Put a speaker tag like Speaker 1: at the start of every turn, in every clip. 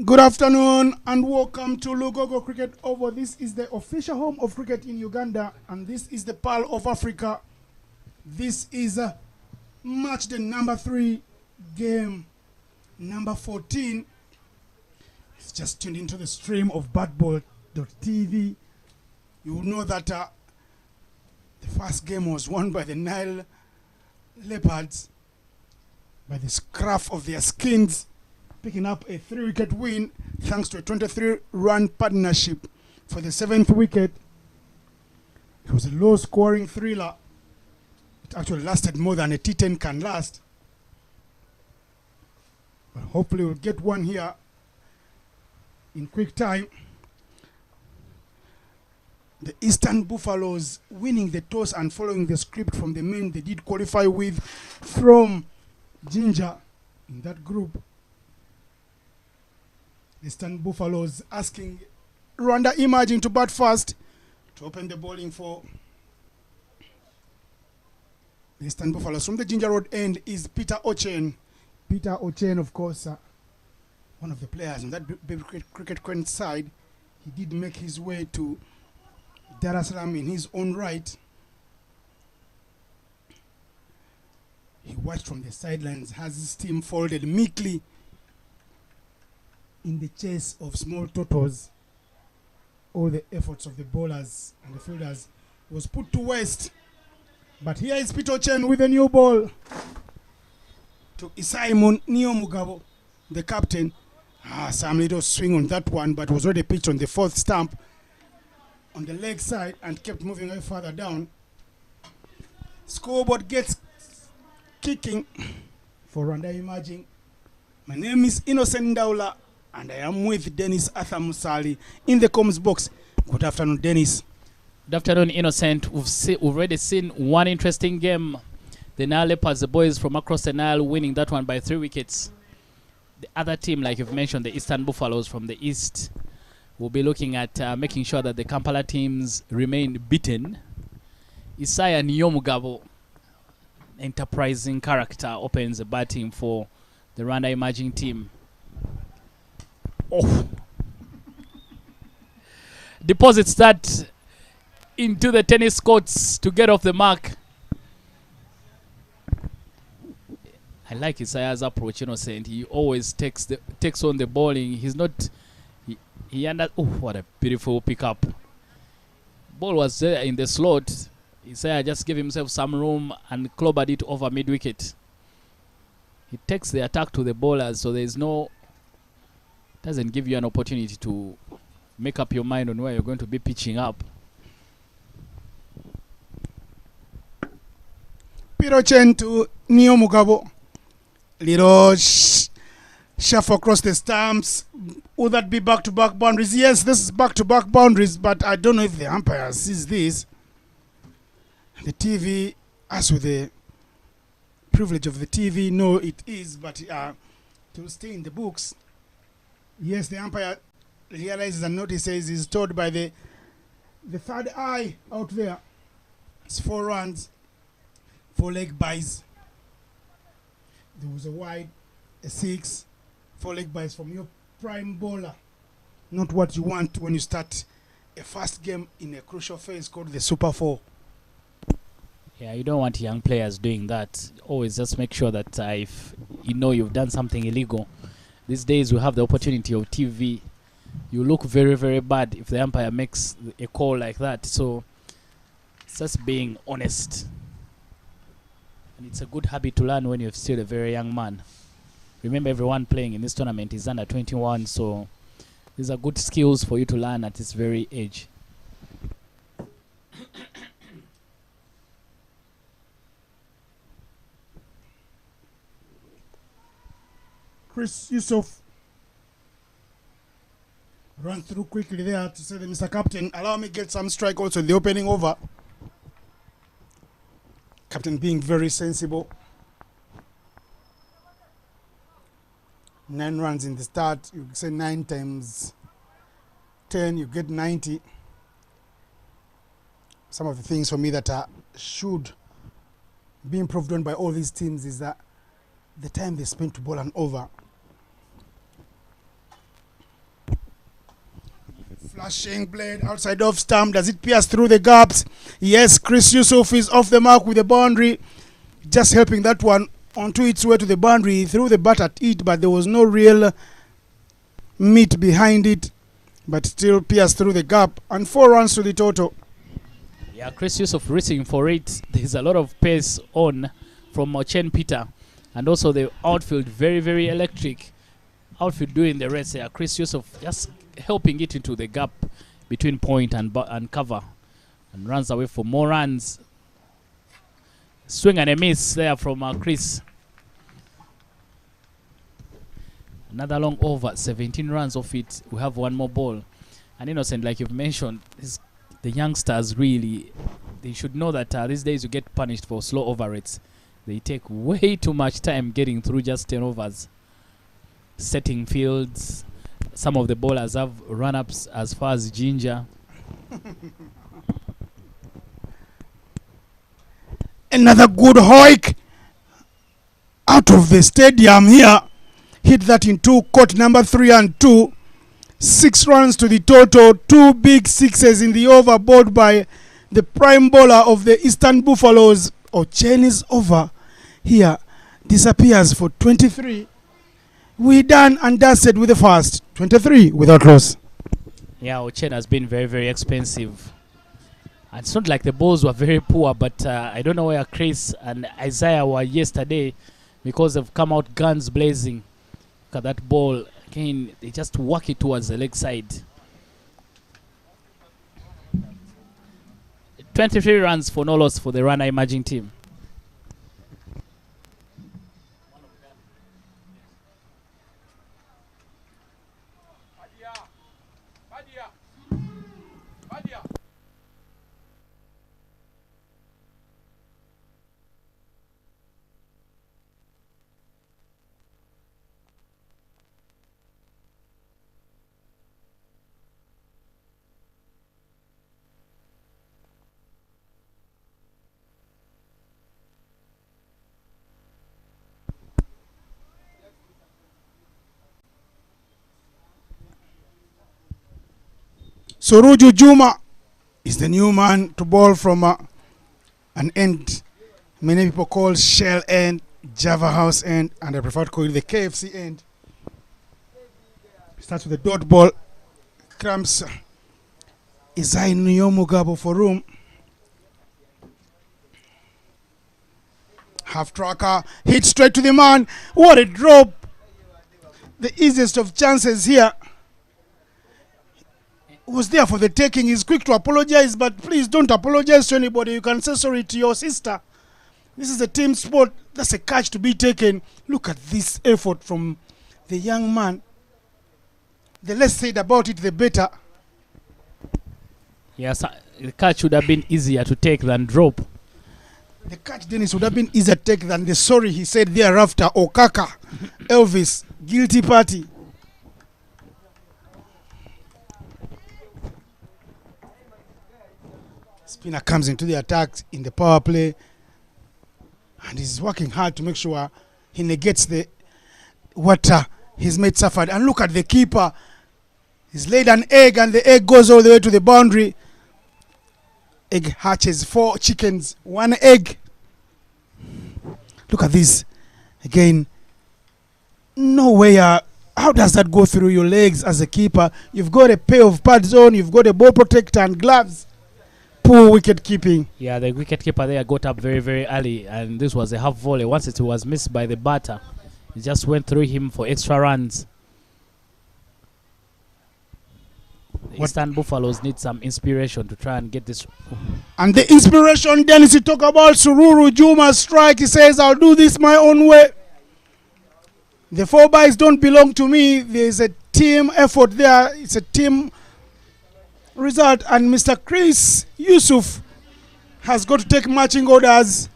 Speaker 1: Good afternoon and welcome to Lugogo Cricket Over. This is the official home of cricket in Uganda and this is the Pearl of Africa. This is match day number 3, game number 14. It's just tuned into the stream of BATBALL.tv. You will know that the first game was won by the Nile Leopards by the scruff of their skins, picking up a 3-wicket win thanks to a 23-run partnership for the 7th wicket. It was a low-scoring thriller. It actually lasted more than a T10 can last. But hopefully we'll get one here in quick time. The Eastern Buffaloes winning the toss and following the script from the men they did qualify with from Ginger in that group. The Eastern Buffaloes asking Rwanda Imaging to bat first to open the bowling for the Eastern Buffaloes. From the Ginger Road end is Peter Ochen. Peter Ochen, of course, one of the players on that cricket queen side. He did make his way to Dar es Salaam in his own right. He watched from the sidelines as his team folded meekly in the chase of small totals. All the efforts of the bowlers and the fielders was put to waste. But here is Peter Chen with a new ball to Isaimon Niomugabo, the captain. Some little swing on that one, but was already pitched on the 4th stump on the leg side and kept moving away further down. Scoreboard gets kicking for Rwanda Imaging. My name is Innocent Ndaula and I am with Dennis Arthur Musali in the comms box. Good afternoon, Dennis.
Speaker 2: Good afternoon, Innocent. We've already seen one interesting game. The Nile Leopards, the boys from across the Nile, winning that one by 3 wickets. The other team, like you've mentioned, the Eastern Buffaloes from the East, will be looking at making sure that the Kampala teams remain beaten. Isaiah Niyomugabo, enterprising character, opens the batting for the Rwanda Imaging team. Oh. Deposits that into the tennis courts to get off the mark. I like Isaiah's approach, Innocent. He always takes on the bowling. He's not... Oh, what a beautiful pickup. Ball was there in the slot. Isaiah just gave himself some room and clobbered it over mid-wicket. He takes the attack to the bowlers, so there's no... Doesn't give you an opportunity to make up your mind on where you're going to be pitching up.
Speaker 1: Peter Chen to Niomugabo. Little shuffle across the stumps. Would that be back-to-back boundaries? Yes, this is back-to-back boundaries, but I don't know if the umpire sees this. The TV, as with the privilege of the TV, no, it is, but to stay in the books. Yes, the umpire realizes and notices, is told by the third eye out there. It's 4 runs, 4 leg byes. There was a wide, a 6, 4 leg byes from your prime bowler. Not what you want when you start a first game in a crucial phase called the Super 4.
Speaker 2: Yeah, you don't want young players doing that. Always just make sure that if you know you've done something illegal. These days we have the opportunity of TV. You look very, very bad if the umpire makes a call like that. So it's just being honest. And it's a good habit to learn when you're still a very young man. Remember, everyone playing in this tournament is under 21, so these are good skills for you to learn at this very age.
Speaker 1: Chris Yusuf run through quickly there to say, Mr. Captain, allow me get some strike also in the opening over. Captain being very sensible. 9 runs in the start, you say 9 times 10, you get 90. Some of the things for me that should be improved on by all these teams is that the time they spend to bowl an over. Flashing blade outside off stump. Does it pierce through the gaps? Yes, Chris Yusuf is off the mark with the boundary. Just helping that one onto its way to the boundary. He threw the bat at it, but there was no real meat behind it. But still pierced through the gap. And 4 runs to the total.
Speaker 2: Yeah, Chris Yusuf reaching for it. There's a lot of pace on from Chen Peter. And also the outfield very, very electric. Outfield doing the rest here. Chris Yusuf just helping it into the gap between point and cover. And runs away for more runs. Swing and a miss there from Chris. Another long over, 17 runs off it. We have one more ball. And Innocent, like you've mentioned, the youngsters really, they should know that these days you get punished for slow over rates. They take way too much time getting through just 10 overs. Setting fields. Some of the bowlers have run-ups as far as Ginger.
Speaker 1: Another good hoik out of the stadium here. Hit that in 2, caught number 3 and 2. 6 runs to the total. 2 big sixes in the overboard by the prime bowler of the Eastern Buffaloes. Ochen is over here. Disappears for 23. We done and dusted with the first. 23 without loss.
Speaker 2: Yeah, Ochen has been very, very expensive. And it's not like the balls were very poor, but I don't know where Chris and Isaiah were yesterday because they've come out guns blazing. Look at that ball. Again, they just walk it towards the leg side. 23 runs for no loss for the Rwanda emerging team.
Speaker 1: Suruju Juma is the new man to bowl from an end many people call Shell end, Java House end, and I prefer to call it the KFC end. Starts with the dot ball. Cramps Isai Mugabo for room. Half tracker, hit straight to the man. What a drop. The easiest of chances here. Was there for the taking. He's quick to apologize, but please don't apologize to anybody. You can say sorry to your sister. This is a team sport. That's a catch to be taken. Look at this effort from the young man. The less said about it, the better.
Speaker 2: Yes, the catch would have been easier to take than drop.
Speaker 1: The catch, Dennis, would have been easier to take than the sorry he said thereafter. Okaka, Elvis, guilty party. Spinner comes into the attack in the power play, and he's working hard to make sure he negates what his mate suffered. And look at the keeper. He's laid an egg, and the egg goes all the way to the boundary. Egg hatches 4 chickens, 1 egg. Look at this. Again, nowhere. How does that go through your legs as a keeper? You've got a pair of pads on, you've got a ball protector and gloves. Poor wicket keeping.
Speaker 2: Yeah, the wicket keeper there got up very, very early, and this was a half volley. Once it was missed by the batter, it just went through him for extra runs. The Eastern Buffaloes need some inspiration to try and get this.
Speaker 1: And the inspiration, Dennis, you talk about Sururu Juma's strike. He says, I'll do this my own way. The 4 byes don't belong to me. There's a team effort there. It's a team result. And Mr. Chris Yusuf has got to take marching orders.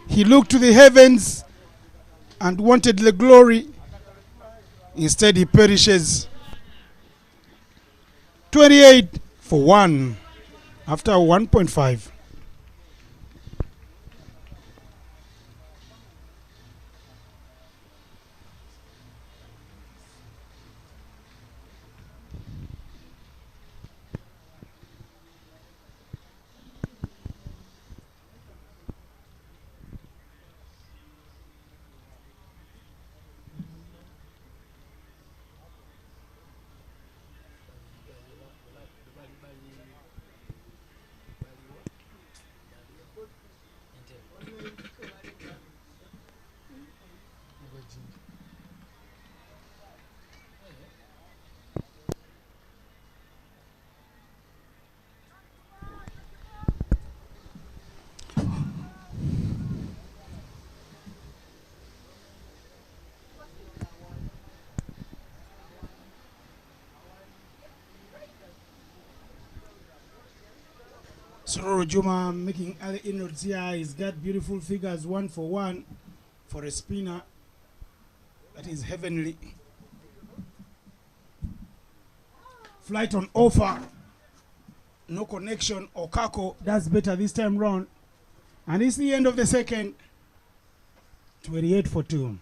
Speaker 1: He looked to the heavens and wanted the glory. Instead, he perishes. 28 for 1 after 1.5. Sororo Juma making early inroads here. He's got beautiful figures 1-for-1 for a spinner. That is heavenly. Flight on offer. No connection. Okako does better this time round. And it's the end of the second. 28-for-2.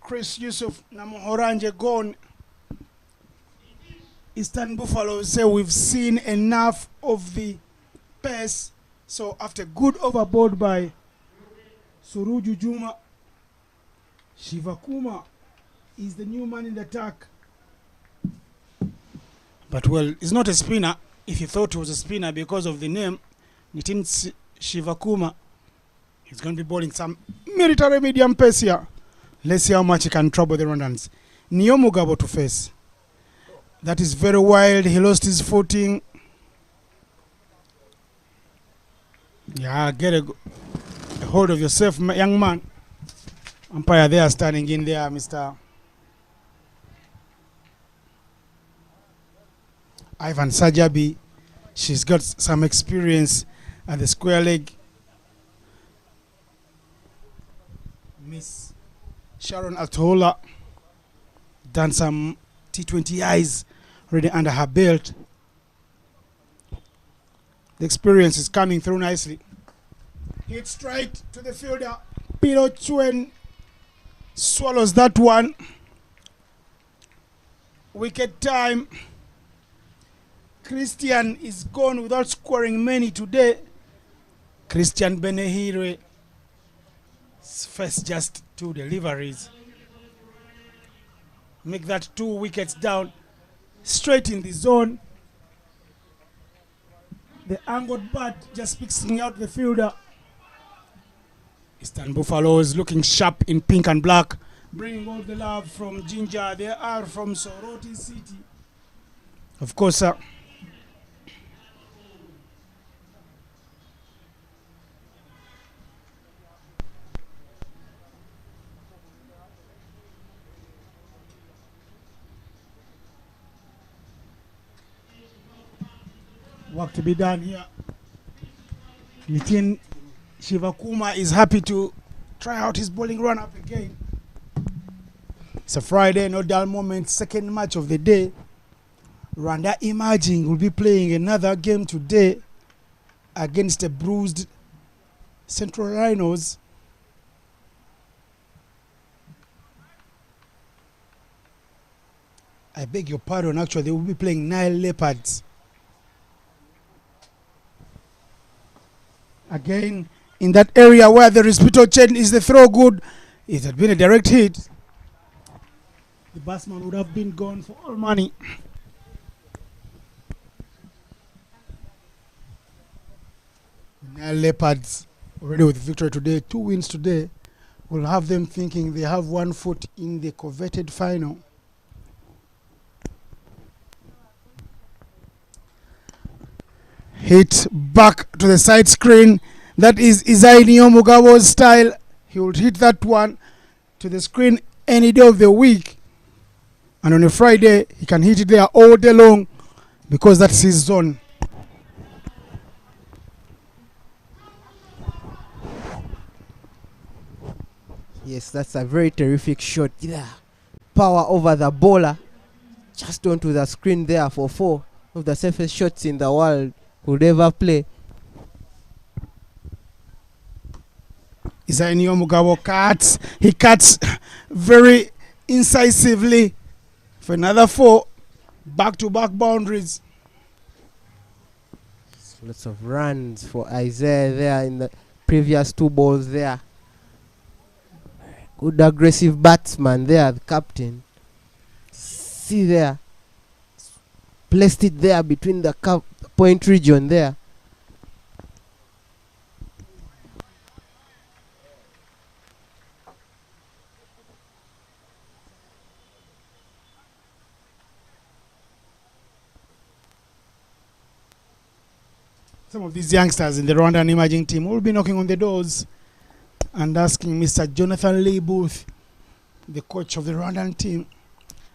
Speaker 1: Chris Yusuf Namuhoranje gone. Eastern Buffalo say we've seen enough of the pace. So after good overboard by Suruju Juma, Shivakuma is the new man in the attack. But well, he's not a spinner. If you thought he was a spinner because of the name, Nitin Shivakuma, he's going to be bowling some military medium pace here. Let's see how much he can trouble the Rwandans. Niyomugabo to face. That is very wild. He lost his footing. Yeah, get a hold of yourself, young man. Umpire there standing in there, Mr. Ivan Sajabi. She's got some experience at the square leg. Miss Sharon Altola done some T20Is already under her belt. The experience is coming through nicely. Hit straight to the fielder. Piro Chuen swallows that one. Wicket time. Christian is gone without scoring many today. Christian Benehire first just 2 deliveries. Make that 2 wickets down. Straight in the zone. The angled bat just fixing out the fielder. Eastern Buffalo is looking sharp in pink and black. Bringing all the love from Ginger. They are from Soroti City. Of course, work to be done here. Nitin Shivakuma is happy to try out his bowling run up again. It's a Friday, no dull moment, second match of the day. Rwanda Emerging will be playing another game today against the bruised Central Rhinos. I beg your pardon, actually, they will be playing Nile Leopards. Again, in that area where the Respito chain is the throw good, it had been a direct hit. The batsman would have been gone for all money. Nile Leopards already with victory today, 2 wins today, will have them thinking they have 1 foot in the coveted final. Hit back to the side screen. That is Isai Niyomugabo's style. He will hit that one to the screen any day of the week. And on a Friday, he can hit it there all day long because that's his zone.
Speaker 3: Yes, that's a very terrific shot. Yeah. Power over the bowler. just onto the screen there for 4 of the safest shots in the world could ever play.
Speaker 1: Isainio Mugabo cuts. He cuts very incisively for another 4 back-to-back boundaries.
Speaker 3: Lots of runs for Isaiah there in the previous 2 balls there. Good aggressive batsman there, the captain. See there. Placed it there between the point region there.
Speaker 1: Some of these youngsters in the Rwandan emerging team will be knocking on the doors and asking Mr. Jonathan Lee Booth, the coach of the Rwandan team,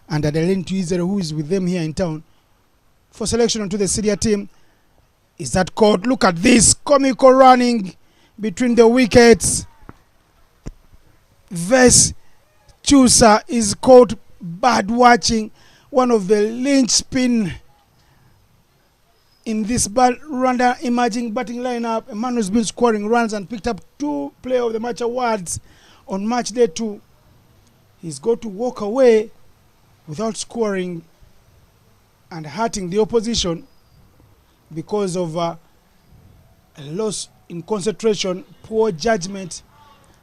Speaker 1: and Adeline Tuizere, who is with them here in town, for selection onto the senior team. Is that caught? Look at this comical running between the wickets. Ves Chusa is caught bad watching, one of the linchpin in this Rwanda emerging batting lineup. A man who's been scoring runs and picked up 2 Player of the Match awards on match day 2. He's got to walk away without scoring and hurting the opposition because of a loss in concentration, poor judgment.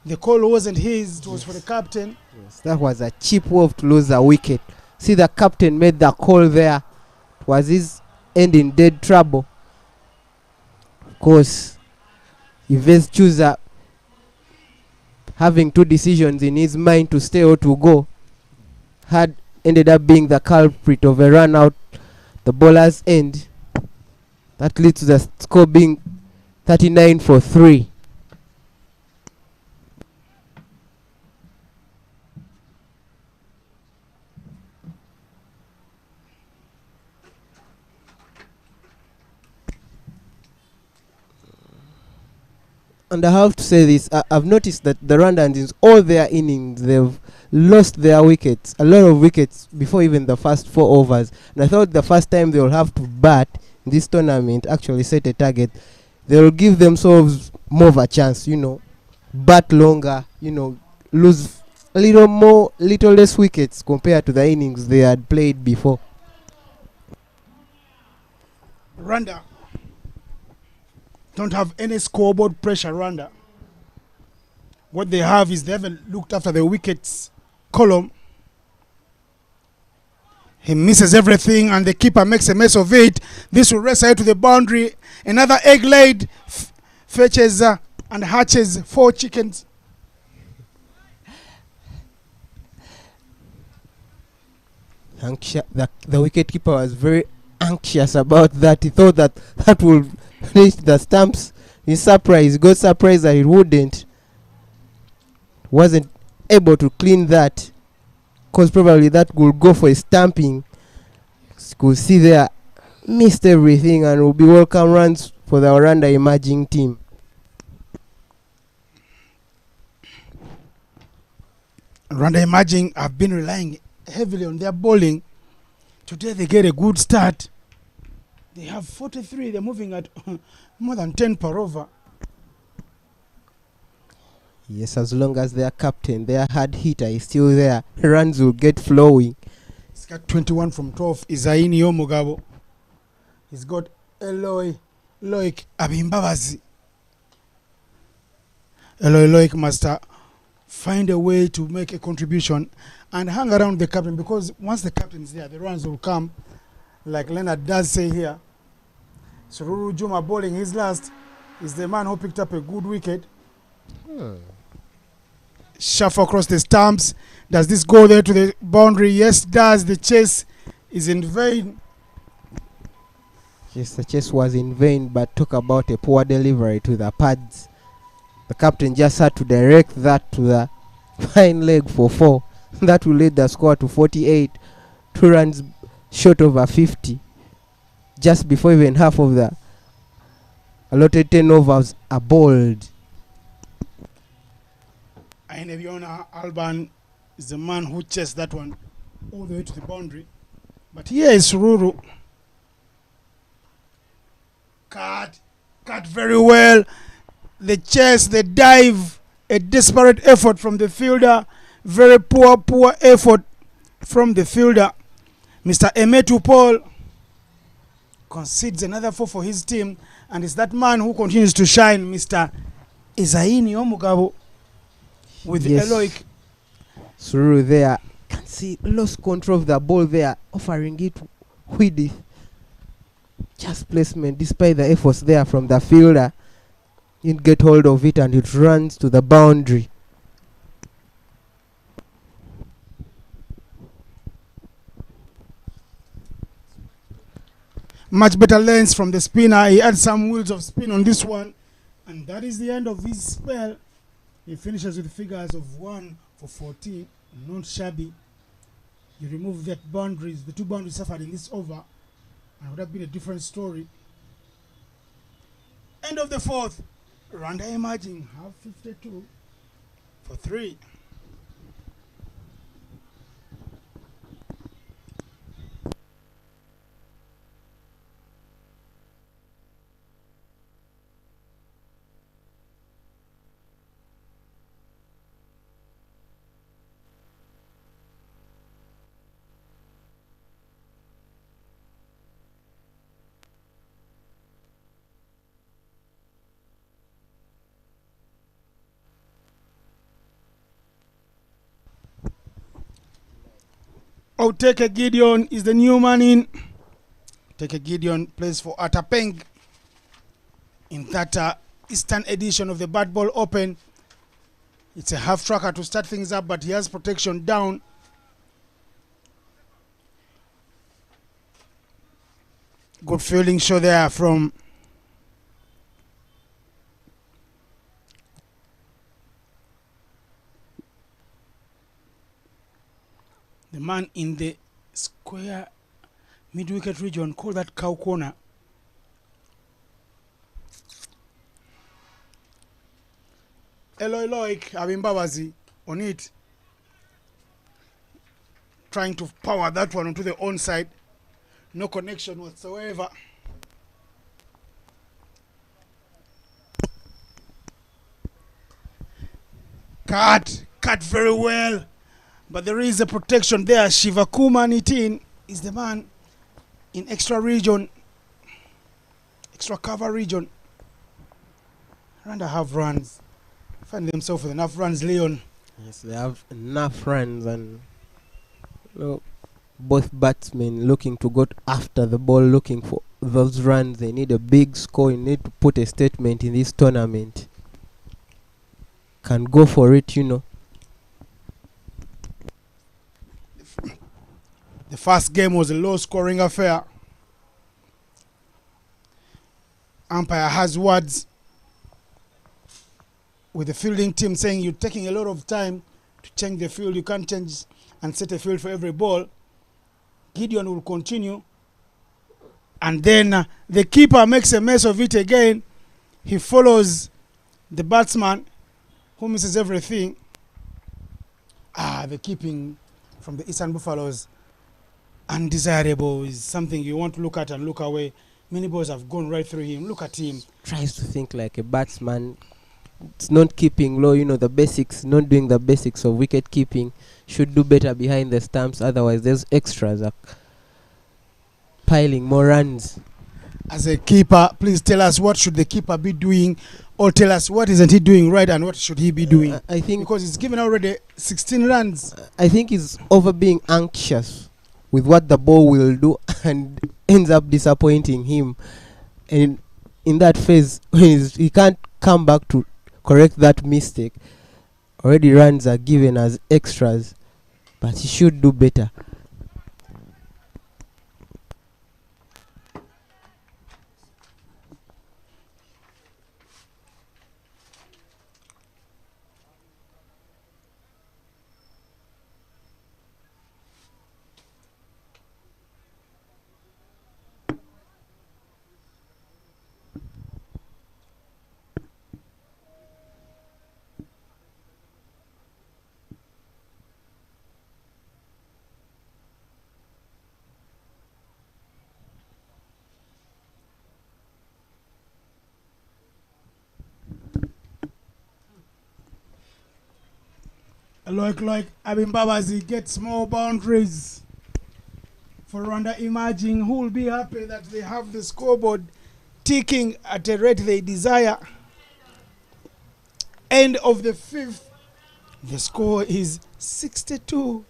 Speaker 1: The call wasn't his, it was for the captain.
Speaker 3: Yes, that was a cheap move to lose a wicket. See, the captain made the call there. It was his end in dead trouble. Of course, Yves Chusa having 2 decisions in his mind to stay or to go had ended up being the culprit of a run out the bowler's end. That leads to the score being 39 for 3. And I have to say this, I've noticed that the Rwandans in all their innings, they've lost their wickets, a lot of wickets before even the first 4 overs. And I thought the first time they will have to bat in this tournament, actually set a target, they will give themselves more of a chance, bat longer, lose a little less wickets compared to the innings they had played before.
Speaker 1: Rwanda don't have any scoreboard pressure. Rwanda, what they have is they haven't looked after the wickets column. He misses everything and the keeper makes a mess of it. This will race out to the boundary. Another egg laid, fetches and hatches 4 chickens.
Speaker 3: The wicketkeeper was very anxious about that. He thought that would reach the stumps. He's surprised. He got surprised that it wouldn't. Wasn't able to clean that, because probably that will go for a stamping. You could see there, missed everything, and will be welcome runs for the Rwanda emerging team.
Speaker 1: Rwanda emerging have been relying heavily on their bowling. Today they get a good start. They have 43. They're moving at more than 10 per over.
Speaker 3: Yes, as long as their captain, their hard hitter is still there, runs will get flowing.
Speaker 1: He's got 21 from 12. Isainio Mugabo. He's got Eloy Loic Abimbabazi. Eloy Loic must find a way to make a contribution and hang around the captain, because once the captain is there, the runs will come, like Leonard does say here. Sururu Juma bowling his last is the man who picked up a good wicket. Shuffle across the stumps. Does this go there to the boundary? Yes, does. The chase is in vain.
Speaker 3: Yes, the chase was in vain, but talk about a poor delivery to the pads. The captain just had to direct that to the fine leg for 4. That will lead the score to 48. 2 runs short over 50. Just before even half of the allotted 10 overs are bowled.
Speaker 1: Ainebiona Alban is the man who chased that one all the way to the boundary. But here is Ruru. Cut very well. The chase, the dive, a desperate effort from the fielder. Very poor effort from the fielder. Mr. Emetu Paul concedes another 4 for his team, and it's that man who continues to shine, Mr. Izaini Omugabo, with Eloic.
Speaker 3: Through there, can see lost control of the ball there, offering it with just placement despite the efforts there from the fielder. Didn't get hold of it and it runs to the boundary.
Speaker 1: Much better length from the spinner. He had some wheels of spin on this one, and that is the end of his spell. He finishes with figures of 1 for 14, not shabby. You remove that boundaries, the 2 boundaries suffered in this over, and it would have been a different story. End of the 4th. Rwanda emerging, half 52 for 3. Oteke Gideon is the new man in. Oteke Gideon plays for Atapeng in that Eastern edition of the BATBALL Open. It's a half tracker to start things up, but he has protection down. Good fielding show there from the man in the square mid-wicket region. Call that cow corner. Eloic Abimbabazi on it, trying to power that one onto the onside. No connection whatsoever. Cut very well, but there is a protection there. Shivakuma Nitin is the man in extra region, extra cover region. Rwanda have runs, find themselves with enough runs, Leon.
Speaker 3: Yes, they have enough runs, and both batsmen looking to go after the ball, looking for those runs. They need a big score. You need to put a statement in this tournament. Can go for it, you know.
Speaker 1: The first game was a low-scoring affair. Umpire has words with the fielding team saying you're taking a lot of time to change the field. You can't change and set a field for every ball. Gideon will continue. And then the keeper makes a mess of it again. He follows the batsman who misses everything. The keeping from the Eastern Buffaloes, undesirable, is something you want to look at and look away. Many balls have gone right through him. Look at him.
Speaker 3: Tries to think like a batsman. It's not keeping low, you know, the basics, not doing the basics of wicket keeping. Should do better behind the stumps, otherwise there's extras piling more runs.
Speaker 1: As a keeper, please tell us what should the keeper be doing, or tell us what isn't he doing right and what should he be doing.
Speaker 3: I think
Speaker 1: because he's given already 16 runs.
Speaker 3: I think he's over being anxious with what the ball will do and ends up disappointing him. And in that phase, he can't come back to correct that mistake. Already runs are given as extras, but he should do better.
Speaker 1: Like Abimbabazi gets more boundaries for Rwanda emerging, who will be happy that they have the scoreboard ticking at a rate they desire. End of the fifth, the score is 62-3.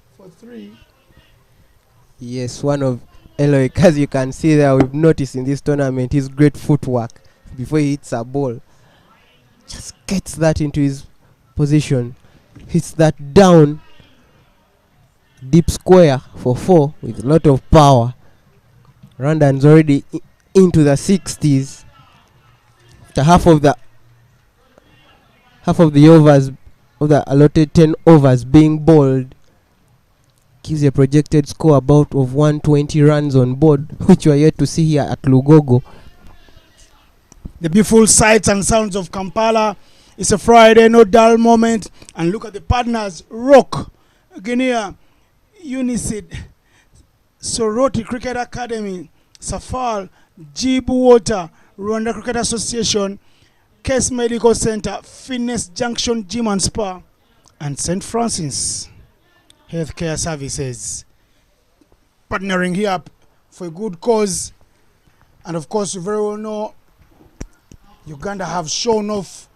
Speaker 3: Yes, one of Eloic, as you can see there, we've noticed in this tournament his great footwork before he hits a ball. Just gets that into his position, hits that down deep square for 4 with a lot of power. Rwandan's already into the 60s after half of the overs of the allotted 10 overs being bowled. Gives a projected score about of 120 runs on board, which we are yet to see here at Lugogo.
Speaker 1: The beautiful sights and sounds of Kampala. It's a Friday, no dull moment. And look at the partners: Rock, Guinea, Unicid, Soroti Cricket Academy, Safal, Jeep Water, Rwanda Cricket Association, Case Medical Center, Fitness Junction Gym and Spa, and St. Francis Healthcare Services. Partnering here for a good cause. And of course, you very well know Uganda have shown off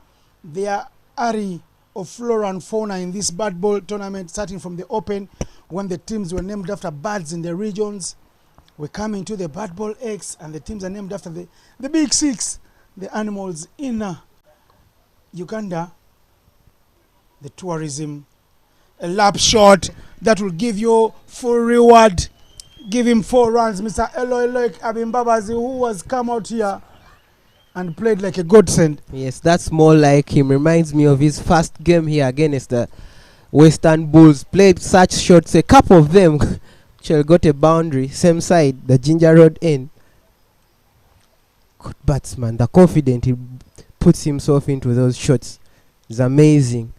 Speaker 1: their array of flora and fauna in this bad ball tournament, starting from the Open, when the teams were named after birds in the regions. We're coming to the Bad Ball X, and the teams are named after the Big Six, the animals in Uganda. The tourism, a lap shot that will give you full reward. Give him 4 runs, Mr. Eloy Abimbabazi, who has come out here and played like a godsend.
Speaker 3: Yes, that's more like him. Reminds me of his first game here against the Western Bulls. Played such shots, a couple of them actually got a boundary, same side, the Ginger Road end. Good batsman, the confident he puts himself into those shots is amazing.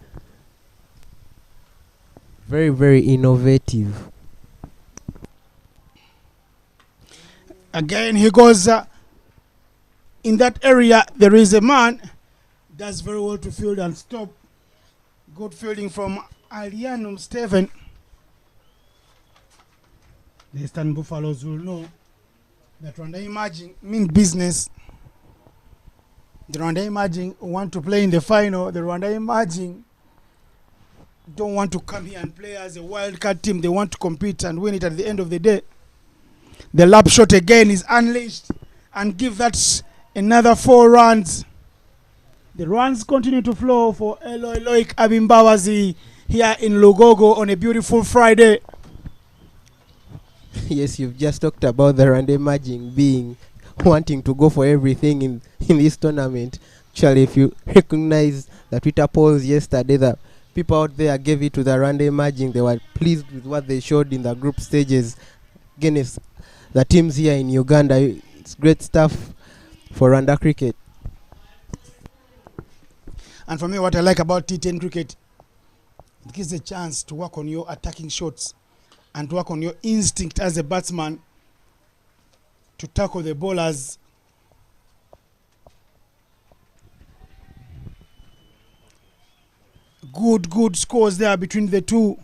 Speaker 3: Very, very innovative.
Speaker 1: Again, he goes in that area. There is a man does very well to field and stop. Good fielding from Alianum Steven. The Eastern Buffaloes will know that Rwanda Emerging mean business. The Rwanda Emerging want to play in the final. The Rwanda Emerging don't want to come here and play as a wildcard team. They want to compete and win it at the end of the day. The lap shot again is unleashed and give that another 4 runs. The runs continue to flow for Eloy Abimbabazi here in Lugogo on a beautiful Friday.
Speaker 3: Yes, you've just talked about the Rwanda Emerging being wanting to go for everything in this tournament. Actually, if you recognize the Twitter polls yesterday, the people out there gave it to the Rwanda Emerging. They were pleased with what they showed in the group stages against the teams here in Uganda. It's great stuff for Rwanda cricket.
Speaker 1: And for me, what I like about T10 cricket, it gives a chance to work on your attacking shots and to work on your instinct as a batsman to tackle the bowlers. Good scores there between the two.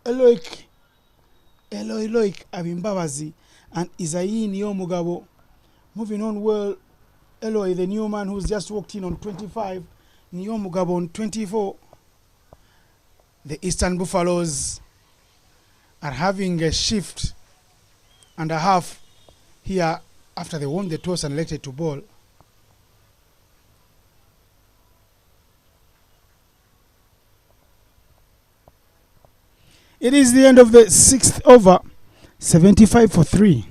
Speaker 1: Eloy Abimbabazi and Isayi Niyomugabo moving on well. Eloy, the new man who's just walked in on 25, Niyomugabo on 24. The Eastern Buffaloes are having a shift and a half here after they won the toss and elected to bowl. It is the end of the 6th over, 75-3.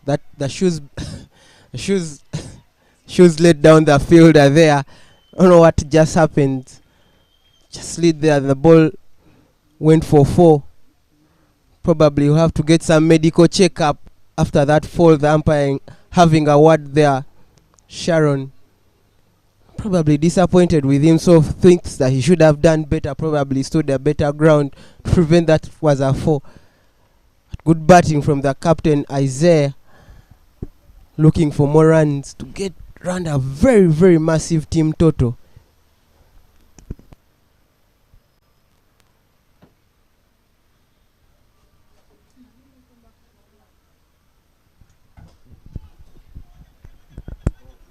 Speaker 3: that the shoes the shoes laid down the fielder there. I don't know what just happened. Just slid there. The ball went for 4. Probably you have to get some medical checkup after that fall. The umpire having a word there. Sharon probably disappointed with himself, thinks that he should have done better, probably stood a better ground to prevent that was a 4. Good batting from the captain Isaiah, looking for more runs to get round a very, very massive team total.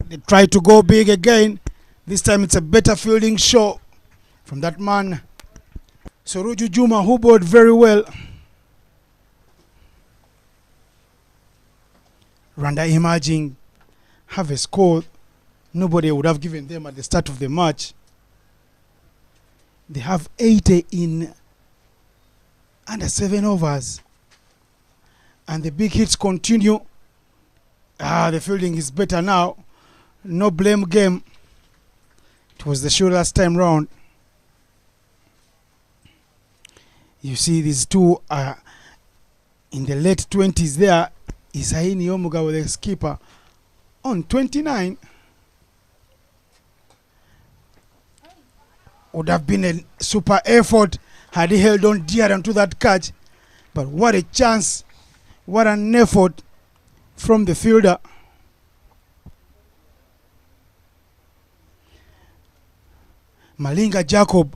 Speaker 1: They try to go big again. This time it's a better fielding show from that man, Soruju Juma, who bowled very well. Rwanda emerging, have a score nobody would have given them at the start of the match. They have 80 in under 7 overs. And the big hits continue. The fielding is better now. No blame game. It was the show last time round. You see these two are in the late 20s there. Isaini Omugabo, the skipper, on 29. Would have been a super effort had he held on dear onto that catch. But what a chance. What an effort from the fielder. Malinga Jacob.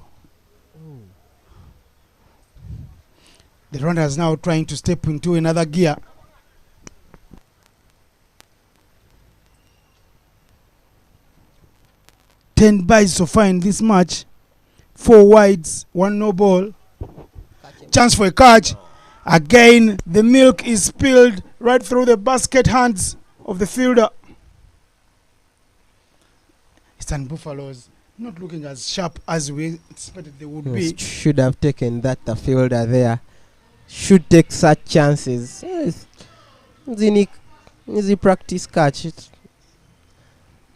Speaker 1: The runner is now trying to step into another gear. Ten byes so far in this match. 4 wides, 1 no ball. Chance for a catch. Again, the milk is spilled right through the basket hands of the fielder. Eastern Buffaloes not looking as sharp as we expected they would be.
Speaker 3: Should have taken that, the fielder there. Should take such chances. Yes. Easy practice catch. It's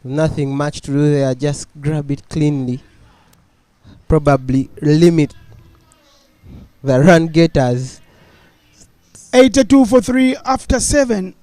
Speaker 3: nothing much to do there. Just grab it cleanly. Probably limit the run getters.
Speaker 1: 82 for 3 after 7.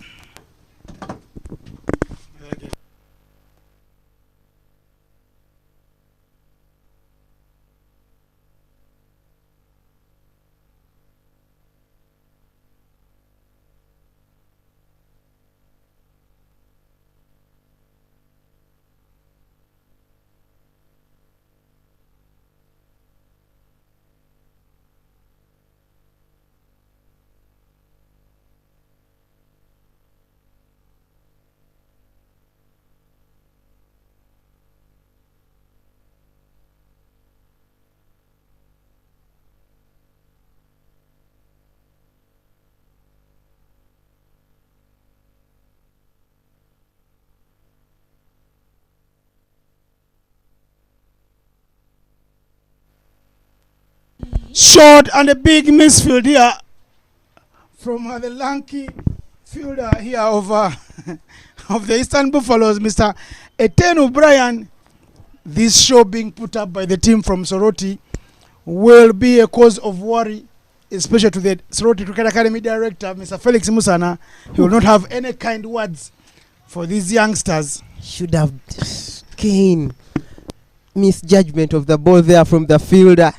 Speaker 1: Short and a big misfield here from the lanky fielder here of the Eastern Buffaloes, Mr. Etenu Brian. This show being put up by the team from Soroti will be a cause of worry, especially to the Soroti Cricket Academy director, Mr. Felix Musana. He will not have any kind words for these youngsters.
Speaker 3: Should have keen misjudgment of the ball there from the fielder.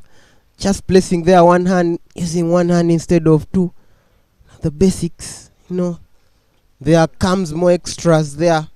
Speaker 3: Just placing there one hand, using one hand instead of 2. The basics, you know. There comes more extras there.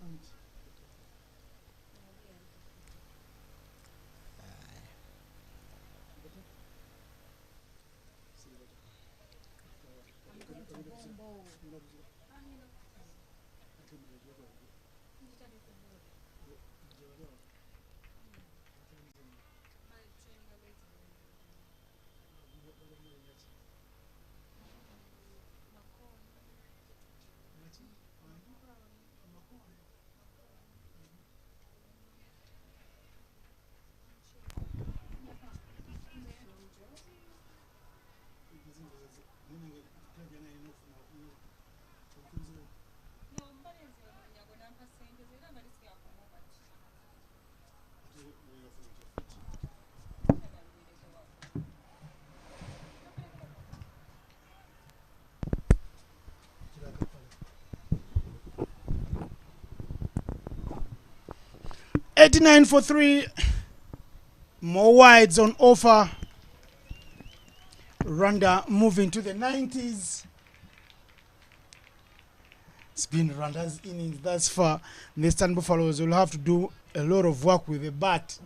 Speaker 1: 89 for 3. More wides on offer. Rwanda moving to the 90s. It's been Rwanda's innings thus far. The Eastern Buffaloes will have to do a lot of work with the bat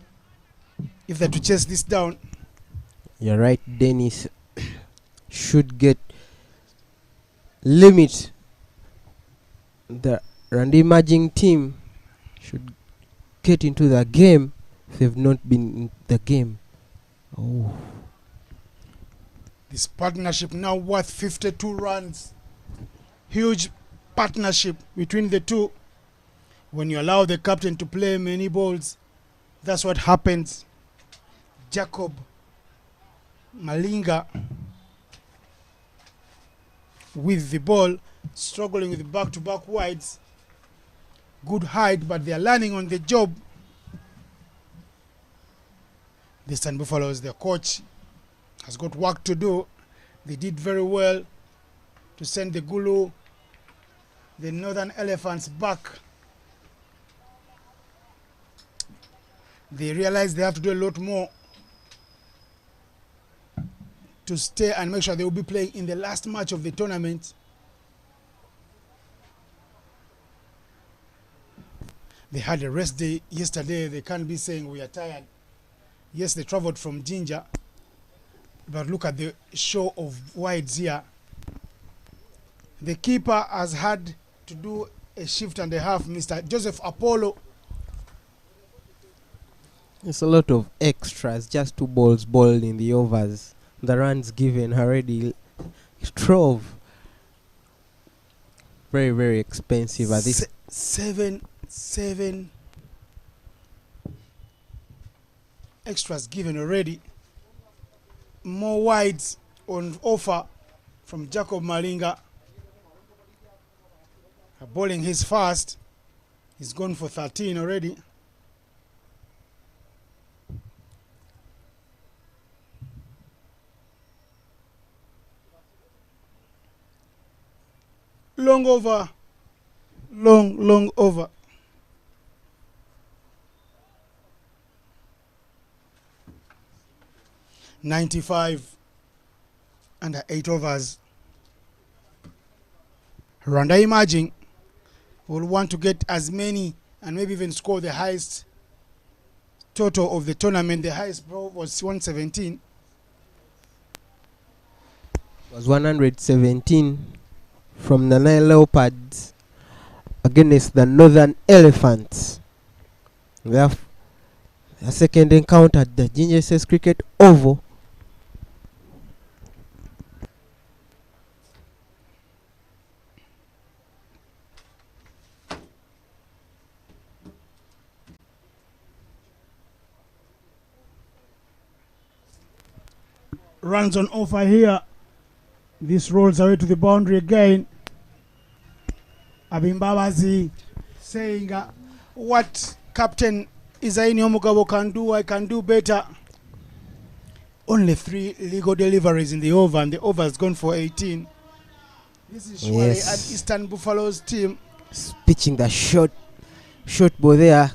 Speaker 1: if they're to chase this down.
Speaker 3: You're right, Dennis. Should get limit. The Rwanda emerging team should get into the game if they've not been in the game. Oh.
Speaker 1: This partnership now worth 52 runs. Huge partnership between the two. When you allow the captain to play many balls, that's what happens. Jacob Malinga with the ball, struggling with the back-to-back wides. Good height, but they are learning on the job. The Eastern Buffaloes, their coach, has got work to do. They did very well to send the Gulu, the Northern Elephants, back. They realize they have to do a lot more to stay and make sure they will be playing in the last match of the tournament. They had a rest day yesterday. They can't be saying we are tired. Yes, they traveled from Jinja, but look at the show of wides here. The keeper has had to do a shift and a half, Mr. Joseph Apollo.
Speaker 3: It's a lot of extras, just 2 balls bowled in the overs. The runs given already trove. Very, very expensive at this.
Speaker 1: Seven extras given already. More wides on offer from Jacob Malinga. Bowling his fast. He's gone for 13 already. Long over. Long over. .95 under 8 overs. Rwanda emerging will want to get as many and maybe even score the highest total of the tournament. The highest was 117.
Speaker 3: It was 117 from the Nile Leopards against the Northern Elephants. We have a second encounter at the GSS Cricket Oval.
Speaker 1: Runs on offer here. This rolls away to the boundary again. Abimbabazi saying what Captain Isaini Omugabo can do, I can do better. Only 3 legal deliveries in the over, and the over has gone for 18. This is surely an Eastern Buffaloes team.
Speaker 3: Pitching the short ball there.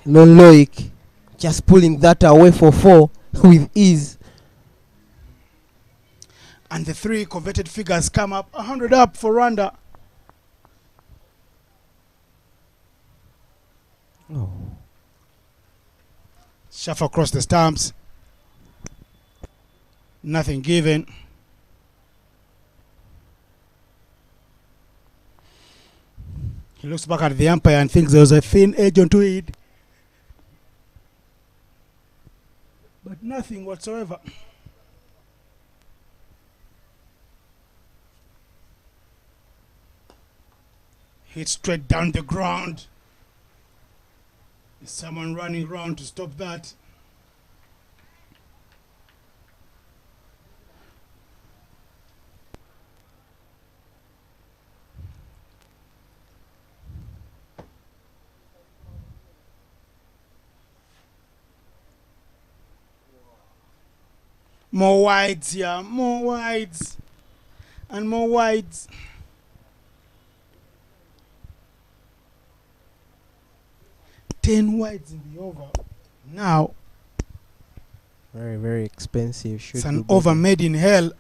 Speaker 3: No Loic just pulling that away for 4 with ease.
Speaker 1: And the 3 coveted figures come up. 100 up for Rwanda.
Speaker 3: Oh.
Speaker 1: Shuffle across the stumps. Nothing given. He looks back at the umpire and thinks there was a thin edge onto it. But nothing whatsoever. Hit straight down the ground. Is someone running around to stop that? More wides here, more wides, and more wides. 10 wides in the over. Now,
Speaker 3: Very, very expensive.
Speaker 1: it's an over made in hell.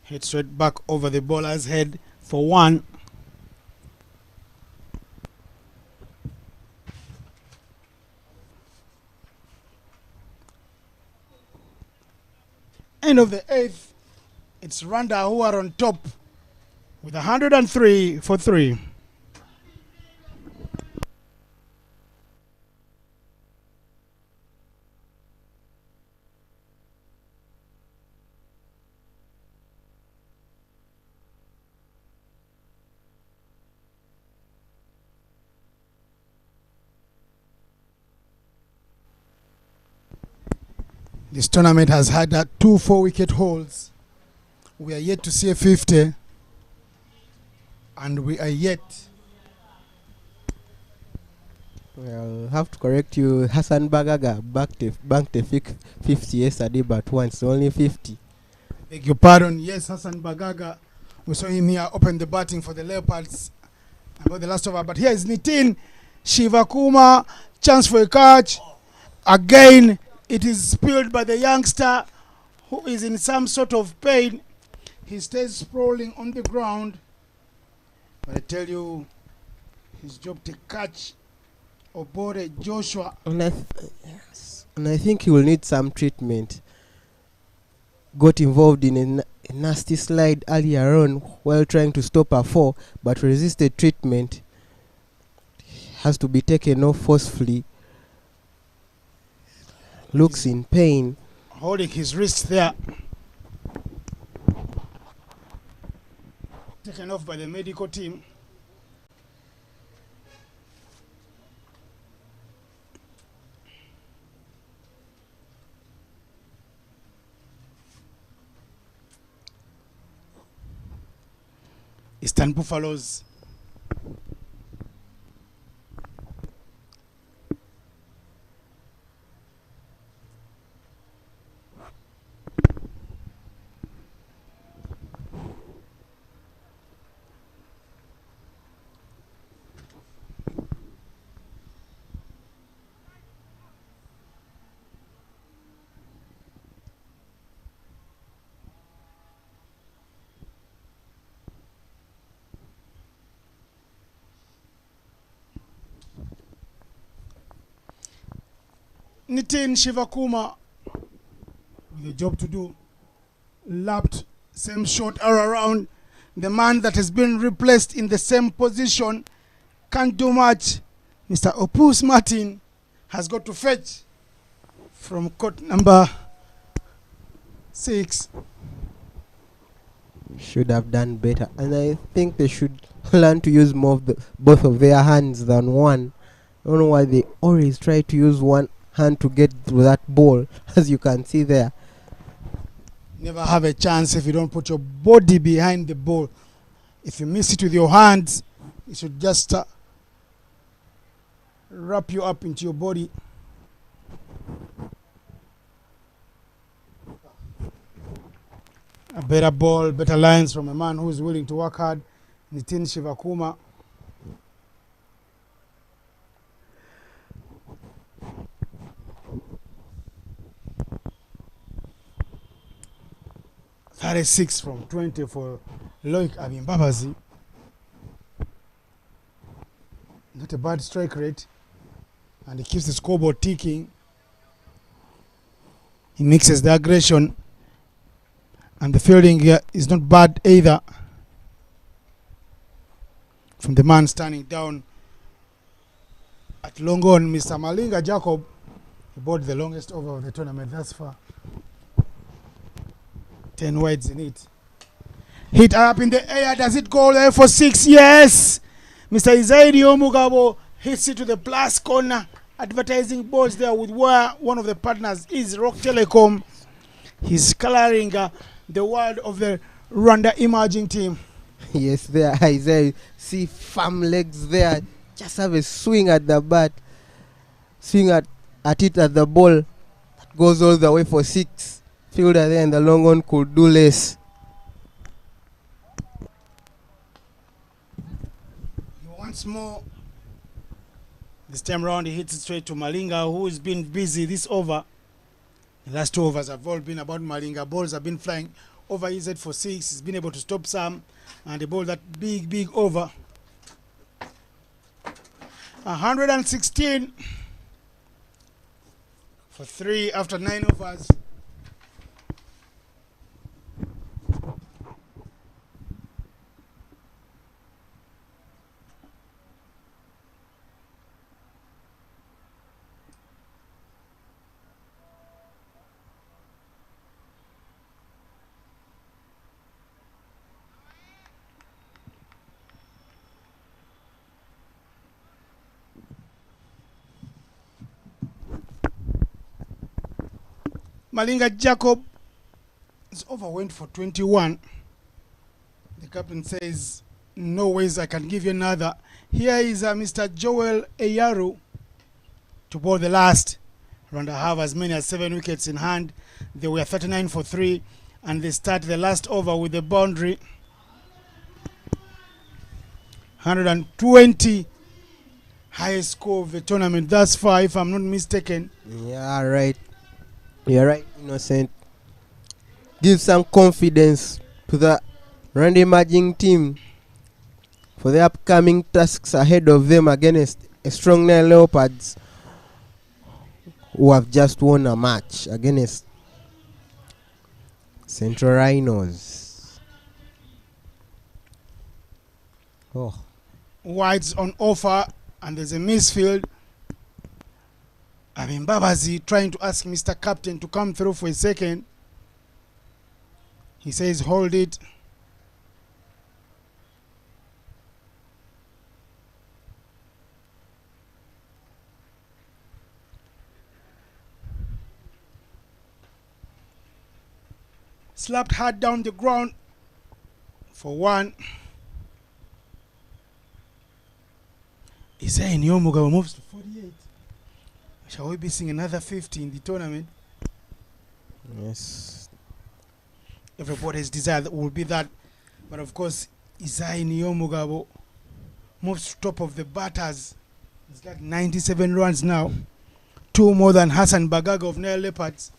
Speaker 1: Hit straight back over the bowler's head for 1. End of the 8th. It's Rwanda who are on top with 103 for 3. This tournament has had 2 4-wicket hauls. We are yet to see a 50, and we are yet.
Speaker 3: I'll have to correct you. Hassan Bagaga banked a 50 yesterday, but once only 50.
Speaker 1: Beg your pardon. Yes, Hassan Bagaga. We saw him here open the batting for the Leopards. About the last over, but here is Nitin Shivakuma. Chance for a catch. Again, it is spilled by the youngster who is in some sort of pain. He stays sprawling on the ground. But I tell you, his job to catch Obore Joshua.
Speaker 3: And I think he will need some treatment. Got involved in a nasty slide earlier on while trying to stop a 4, but resisted treatment. Has to be taken off forcefully. Looks in pain.
Speaker 1: Holding his wrist there. Taken off by the medical team. Eastern Buffaloes. Nitin Shivakuma with a job to do. Lapped, same shot all around. The man that has been replaced in the same position can't do much. Mr. Opus Martin has got to fetch from court number 6.
Speaker 3: Should have done better, and I think they should learn to use more of both of their hands than one. I don't know why they always try to use one hand to get to that ball, as you can see there.
Speaker 1: Never have a chance if you don't put your body behind the ball. If you miss it with your hands, it should just wrap you up into your body. A better ball, better lines from a man who is willing to work hard. Nitin Shivakuma. .36 from 20 for Loic Abimbabazi. Not a bad strike rate. And he keeps the scoreboard ticking. He mixes the aggression. And the fielding here is not bad either. From the man standing down at long on, Mr. Malinga Jacob. He bowled the longest over of the tournament thus far. 10 wides in it. Hit up in the air. Does it go there for 6? Yes. Mr. Izaidi Omugabo hits it to the plus corner. Advertising balls there with where one of the partners is Rock Telecom. He's coloring the world of the Rwanda emerging team.
Speaker 3: Yes, there, Isaiah. See firm legs there. Just have a swing at the bat. swing at it at the ball. Goes all the way for 6. Fielder there in the long on could do less.
Speaker 1: Once more, this time round he hits it straight to Malinga, who has been busy this over. The last 2 overs have all been about Malinga. Balls have been flying over his head for 6. He's been able to stop some, and he bowled that big over. 116 for 3 after 9 overs. Malinga Jacob is overwent for 21. The captain says, no ways I can give you another. Here is Mr. Joel Eyaru to bowl the last. Rwanda have as many as 7 wickets in hand. They were 39 for 3, and they start the last over with the boundary. 120, highest score of the tournament thus far, if I'm not mistaken.
Speaker 3: Yeah, right. You're right, Innocent. Give some confidence to the Rwanda emerging team for the upcoming tasks ahead of them against a strong Nile Leopards who have just won a match against Central Rhinos. Oh.
Speaker 1: Wides on offer, and there's a misfield. Babazi trying to ask Mr. Captain to come through for a second. He says hold it. Slapped hard down the ground for 1. Isai Niyomugabo moves to 48. Shall we be seeing another 50 in the tournament?
Speaker 3: Yes.
Speaker 1: Everybody's desire will be that. But of course, Isai Niyomugabo moves to top of the batters. He's got 97 runs now. 2 more than Hassan Bagaga of Nile Leopards.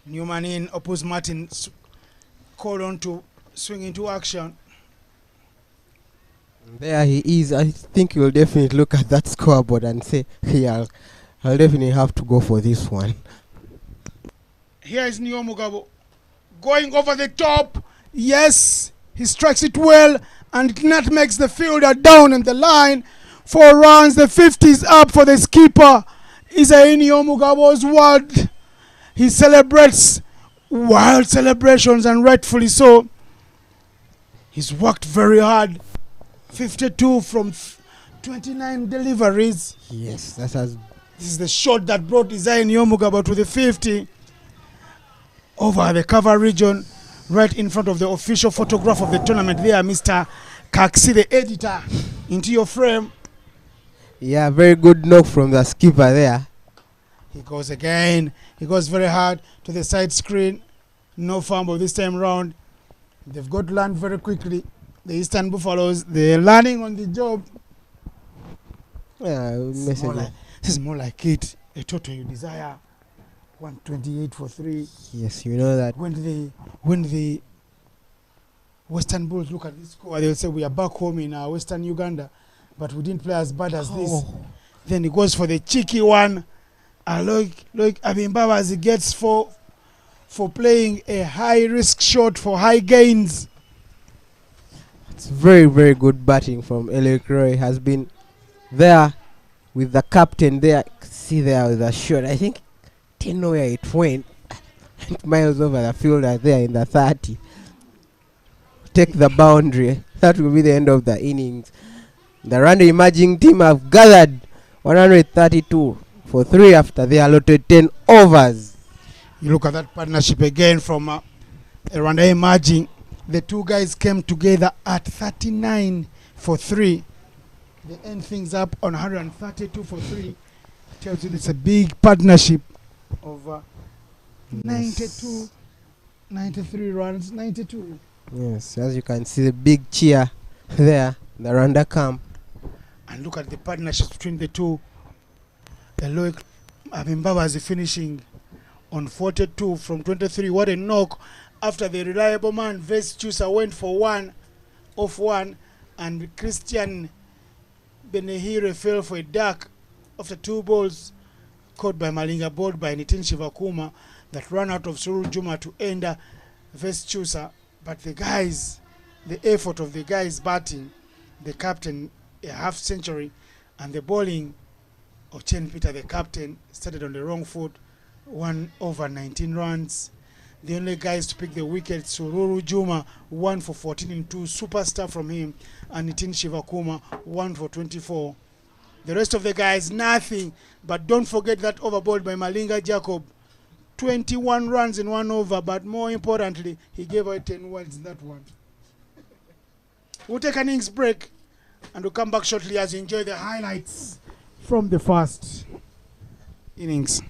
Speaker 1: Newman in, Opus Martin called on to swing into action.
Speaker 3: There he is. I think you'll definitely look at that scoreboard and say, yeah, I'll definitely have to go for this one.
Speaker 1: Here is Niyomugabo going over the top. Yes, he strikes it well, and it nutmegs the fielder down in the line. 4 runs, the 50 is up for the skipper. Isai Niyomugabo's word. He celebrates wild celebrations, and rightfully so. He's worked very hard. 52 from 29 deliveries.
Speaker 3: Yes, that has.
Speaker 1: This is the shot that brought Isai Niyomugabo to the 50. Over the cover region, right in front of the official photograph of the tournament there, Mr. Kaksi, the editor, into your frame.
Speaker 3: Yeah, very good knock from the skipper there.
Speaker 1: He goes again. He goes very hard to the side screen. No fumble this time round. They've got to learn very quickly. The Eastern Buffaloes, they're learning on the job.
Speaker 3: Yeah,
Speaker 1: This is more like it. A total you desire. 128 for 3.
Speaker 3: Yes, you know that.
Speaker 1: When the Western Bulls look at this score, they'll say we are back home in Western Uganda, but we didn't play as bad as this. Then he goes for the cheeky one. Look, Abimbawa as he gets for playing a high risk shot for high gains.
Speaker 3: It's very, very good batting from Eric Roy. Has been there with the captain there. See there with the shot. I think 10 where it went. Miles over the fielder there in the 30. Take the boundary. That will be the end of the innings. The Rwanda emerging team have gathered 132 for 3 after they allotted 10 overs.
Speaker 1: You look at that partnership again from Rwanda emerging. The 2 guys came together at 39 for 3. They end things up on 132 for 3. Tells you it's a big partnership of 92, 93 runs, 92.
Speaker 3: Yes, as you can see, the big cheer there, the Rwanda camp.
Speaker 1: And look at the partnership between the two. Eloy Abimbabazi finishing on 42 from 23. What a knock after the reliable man Veschusa went for 1 off 1, and Christian Benehire fell for a duck after 2 balls caught by Malinga, bowled by Nitin Shivakuma, that ran out of Surul Juma to end Veschusa. But the guys, the effort of the guys batting, the captain, a half century, and the bowling of Chen Peter, the captain, started on the wrong foot, 1 over 19 runs. The only guys to pick the wicket, Sururu Juma, 1 for 14 in 2, superstar from him, and Nitin Shivakuma, 1 for 24. The rest of the guys, nothing. But don't forget that over bowled by Malinga Jacob, 21 runs in 1 over, but more importantly, he gave away 10 wides in that one. We'll take an innings break, and we'll come back shortly as you enjoy the highlights from the first innings.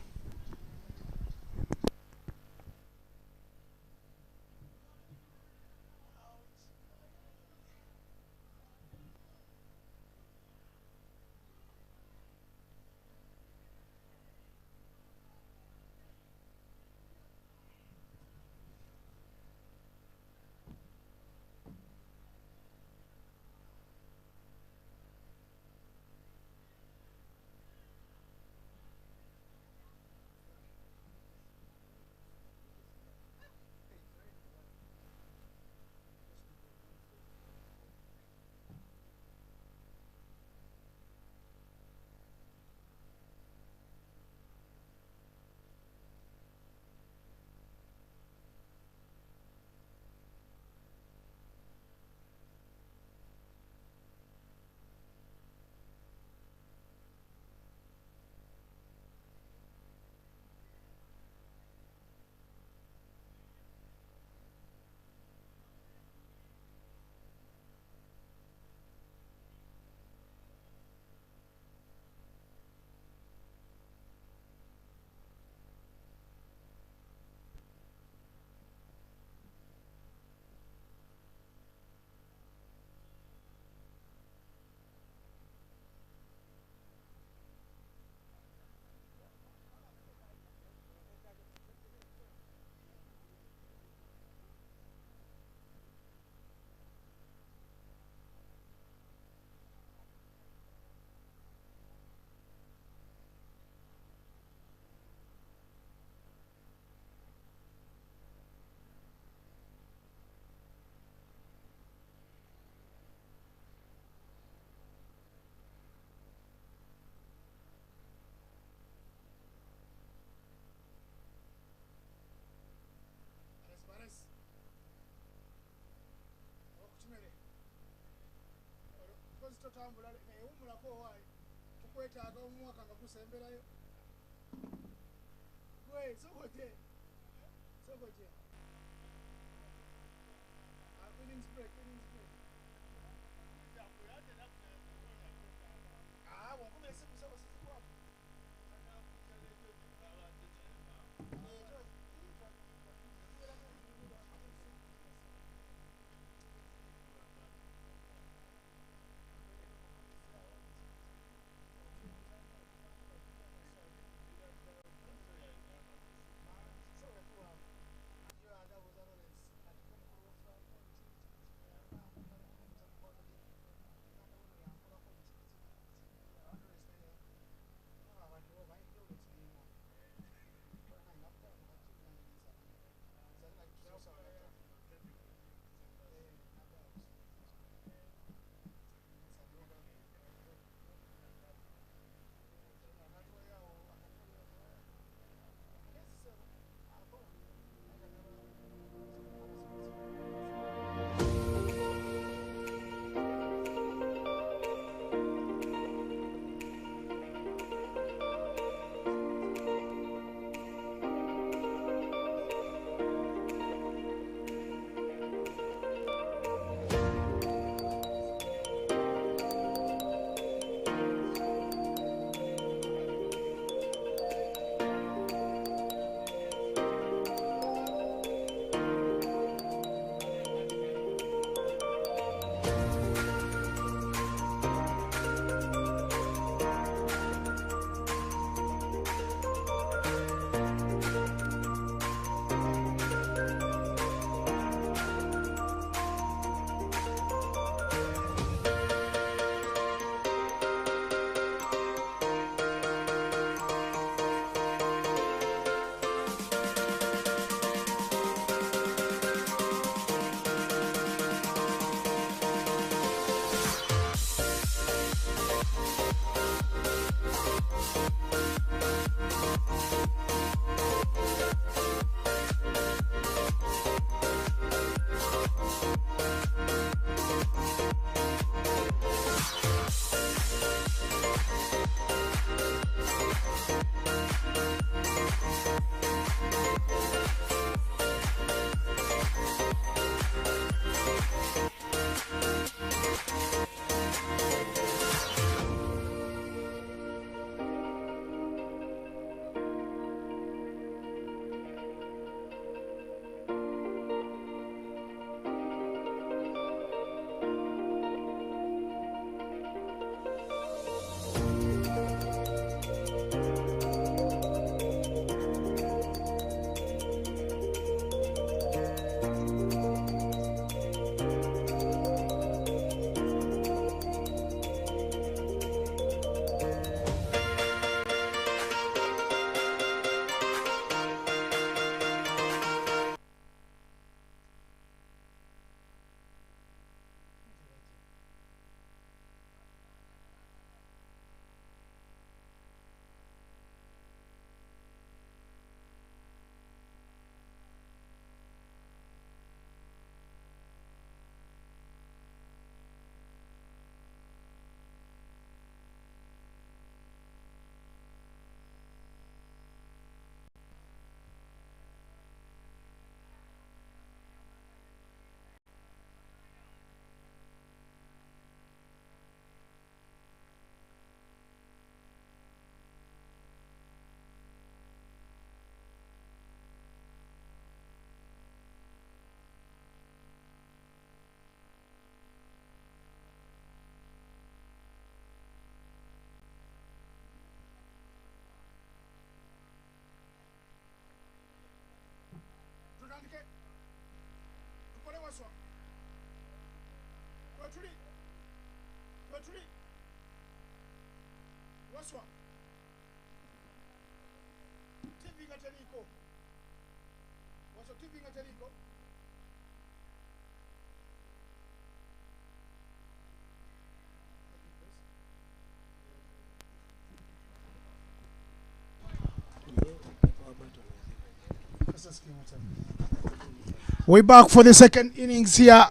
Speaker 1: We're back for the second innings here.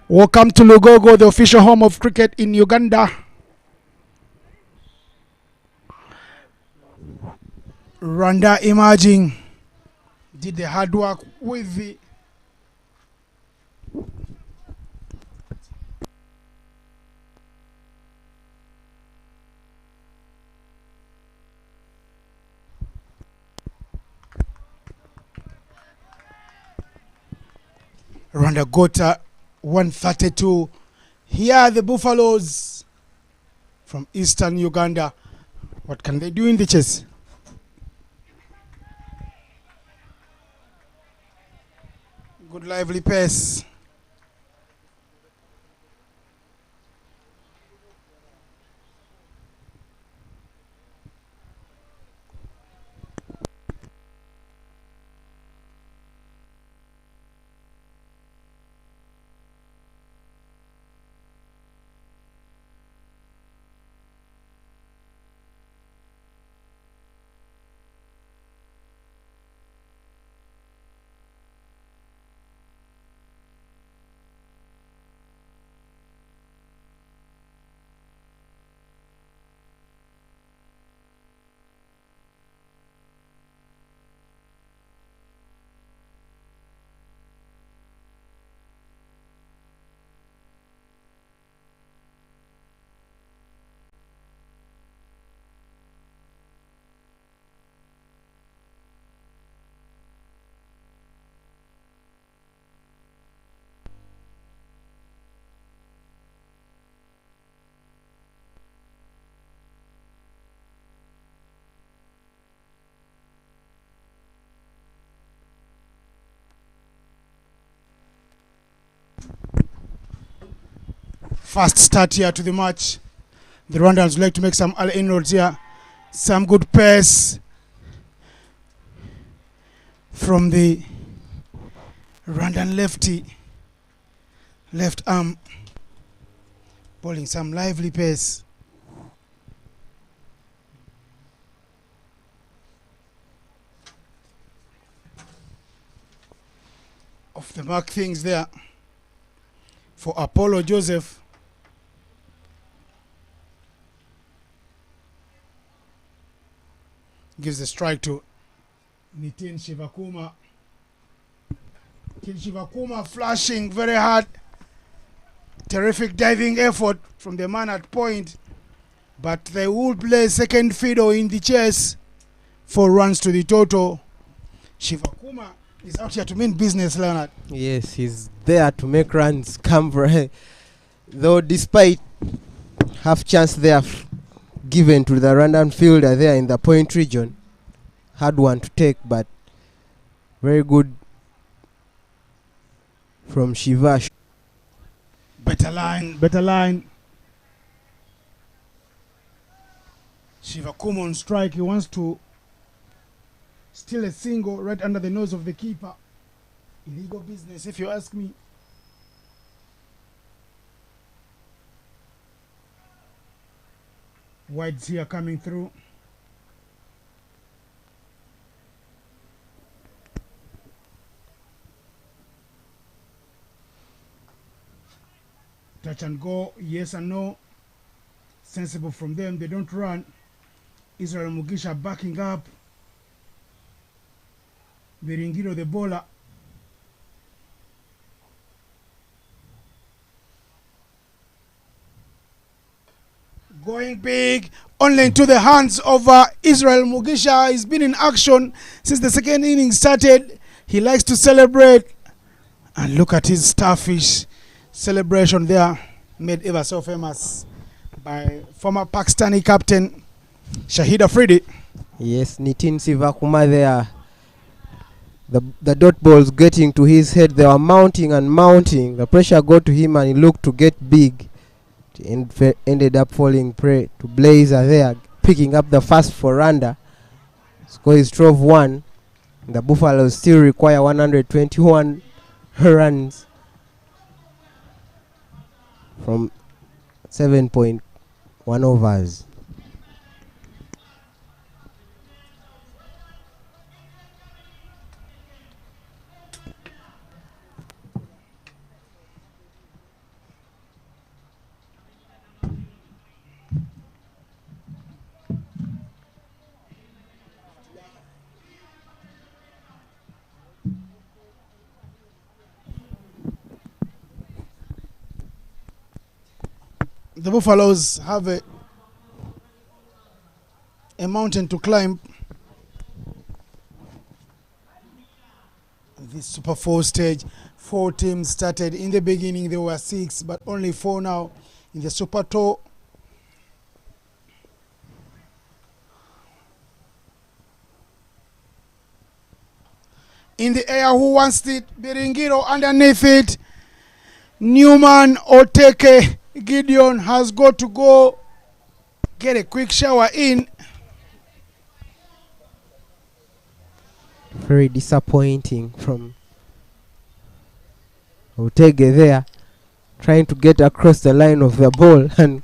Speaker 1: Welcome to Lugogo, the official home of cricket in Uganda. Rwanda emerging, did the hard work with the Rwanda got 132. Here are the Buffaloes from eastern Uganda. What can they do in the chase? Good lively pace. Fast start here to the match. The Rwandans would like to make some early inroads here. Some good pace from the Rwandan lefty. Left arm. Bowling some lively pace. Off the mark things there for Apollo Joseph. Gives the strike to Nitin Shivakuma. Nitin Shivakuma flashing very hard. Terrific diving effort from the man at point. But they will play second fiddle in the chase. 4 runs to the total. Shivakuma is out here to mean business, Leonard.
Speaker 3: Yes, he's there to make runs come for though despite half chance there given to the Rwandan fielder there in the point region. Hard one to take, but very good from Shivash.
Speaker 1: Better line, better line. Shivakuma on strike. He wants to steal a single right under the nose of the keeper. Illegal business, if you ask me. White's here coming through. Touch and go, yes and no. Sensible from them, they don't run. Israel Mugisha backing up. Biringiro the bowler. Going big, only into the hands of Israel Mugisha. He's been in action since the second inning started. He likes to celebrate. And look at his starfish celebration there, made ever so famous by former Pakistani captain Shahid Afridi.
Speaker 3: Yes, Nitin Shivakuma there the dot balls getting to his head. They were mounting and mounting. The pressure got to him and he looked to get big. He ended up falling prey to Blazer there, picking up the first for Rwanda. Score is 12-1. The Buffaloes still require 121 runs from 7.1 overs.
Speaker 1: The Buffaloes have a mountain to climb. This Super 4 stage, 4 teams started. In the beginning there were 6, but only 4 now in the Super Tour. In the air, who wants it? Biringiro underneath it. Newman Oteke. Gideon has got to go get a quick shower in.
Speaker 3: Very disappointing from Otege there, trying to get across the line of the ball, and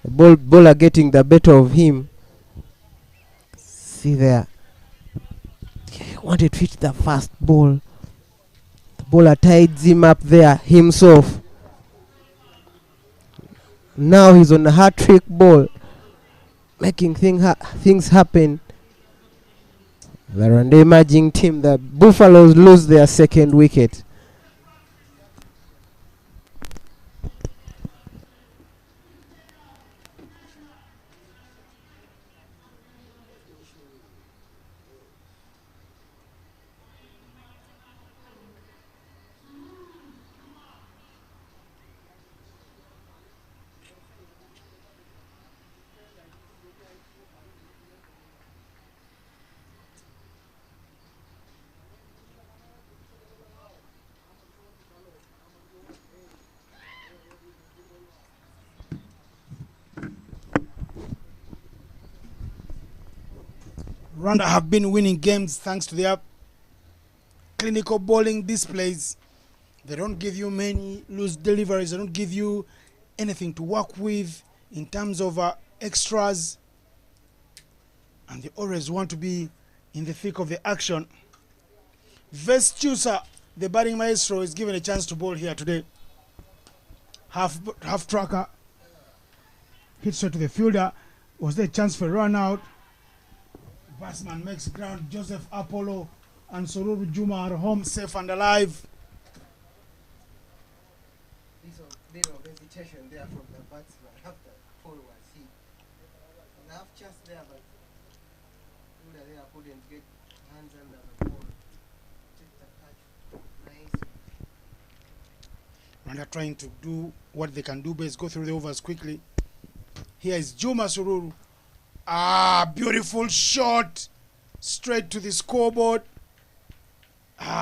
Speaker 3: the bowler getting the better of him. See there, he wanted to hit the fast ball. The bowler tied him up there himself. Now he's on a hat-trick ball, making things happen. The Rwanda emerging team, the Buffaloes, lose their second wicket.
Speaker 1: Rwanda have been winning games thanks to their clinical bowling displays. They don't give you many loose deliveries. They don't give you anything to work with in terms of extras. And they always want to be in the thick of the action. Vestusa, the batting maestro, is given a chance to bowl here today. Half tracker. Hit straight to the fielder. Was there a chance for a run out? Batsman makes ground. Joseph Apollo and Sururu Juma are home safe and alive.
Speaker 3: Little hesitation there from the batsman after Paul was hit. They have just there, but there couldn't get hands under the ball. Take the catch. Nice.
Speaker 1: Rwanda trying to do what they can do best, go through the overs quickly. Here is Juma Sururu. Beautiful shot. Straight to the scoreboard.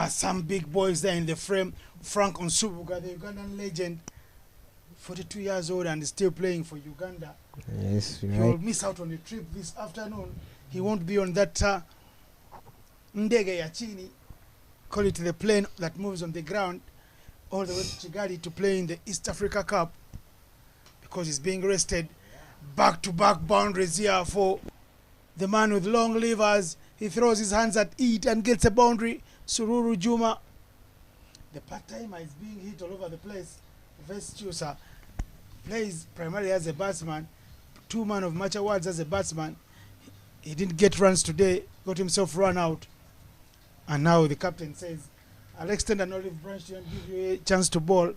Speaker 1: Some big boys there in the frame. Frank Onsubuga, the Ugandan legend. 42 years old and still playing for Uganda.
Speaker 3: Yes,
Speaker 1: He will miss out on a trip this afternoon. He won't be on that Ndege ya chini. Call it the plane that moves on the ground all the way to Kigali to play in the East Africa Cup, because he's being rested. Back-to-back boundaries here for the man with long levers. He throws his hands at it and gets a boundary. Sururu Juma. The part-timer is being hit all over the place. Vestusa plays primarily as a batsman. 2 man of match awards as a batsman. He didn't get runs today. Got himself run out. And now the captain says, I'll extend an olive branch to you and give you a chance to bowl.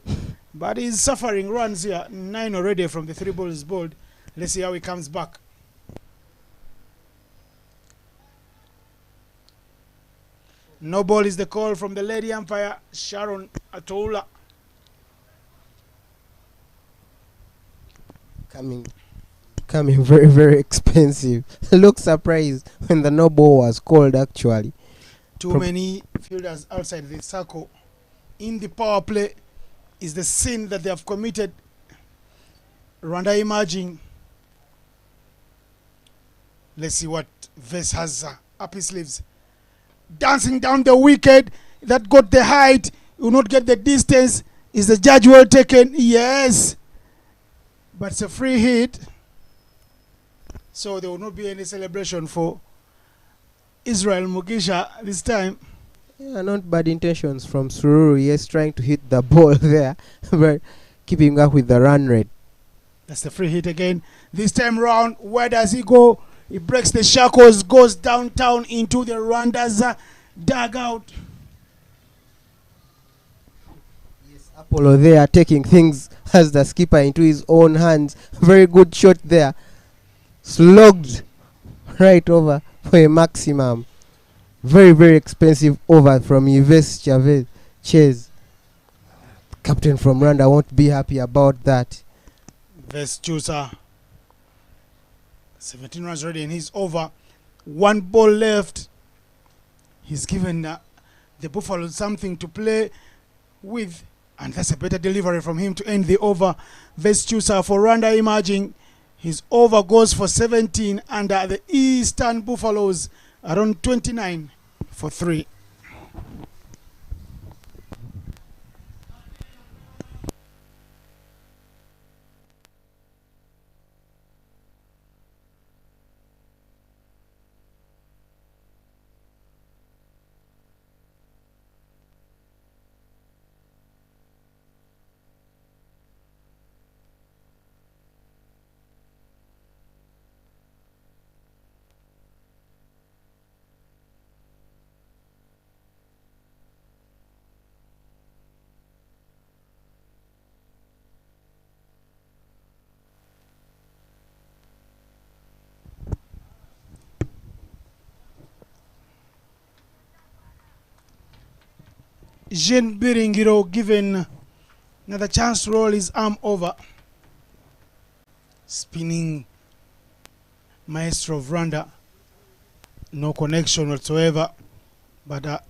Speaker 1: But he's suffering runs here. 9 already from the 3 balls bowled. Let's see how he comes back. No ball is the call from the lady umpire, Sharon Atoula.
Speaker 3: Coming very expensive. Look surprised when the no ball was called actually.
Speaker 1: Too many fielders outside the circle. In the power play is the sin that they have committed. Rwanda emerging. Let's see what Vest has up his sleeves. Dancing down the wicket. That got the height. Will not get the distance. Is the judge well taken? Yes. But it's a free hit. So there will not be any celebration for Israel Mugisha this time.
Speaker 3: Yeah, not bad intentions from Sururu. Yes, trying to hit the ball there, but keeping up with the run rate.
Speaker 1: That's the free hit again. This time round, where does he go? He breaks the shackles, goes downtown into the Rwanda's dugout.
Speaker 3: Yes, Apollo there taking things as the skipper into his own hands. Very good shot there. Slugged right over for a maximum. Very, very expensive over from Yves Chavez. Chase. Captain from Rwanda won't be happy about that.
Speaker 1: Vestusa. 17 runs already and he's over. One ball left. He's given the Buffalo something to play with. And that's a better delivery from him to end the over. Vestusa for Rwanda emerging. His over goes for 17 and the Eastern Buffaloes are on 29 for 3. Jean Biringiro given another chance to roll his arm over. Spinning maestro of Rwanda. No connection whatsoever, but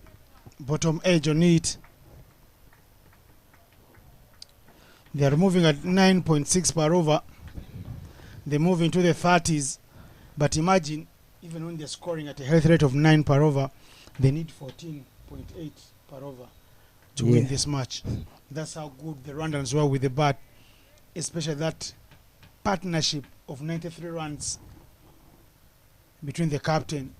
Speaker 1: bottom edge on it. They are moving at 9.6 per over. They move into the 30s, but imagine even when they're scoring at a healthy rate of 9 per over, they need 14.8 per over to win this match. That's how good the Rwandans were with the bat, especially that partnership of 93 runs between the captain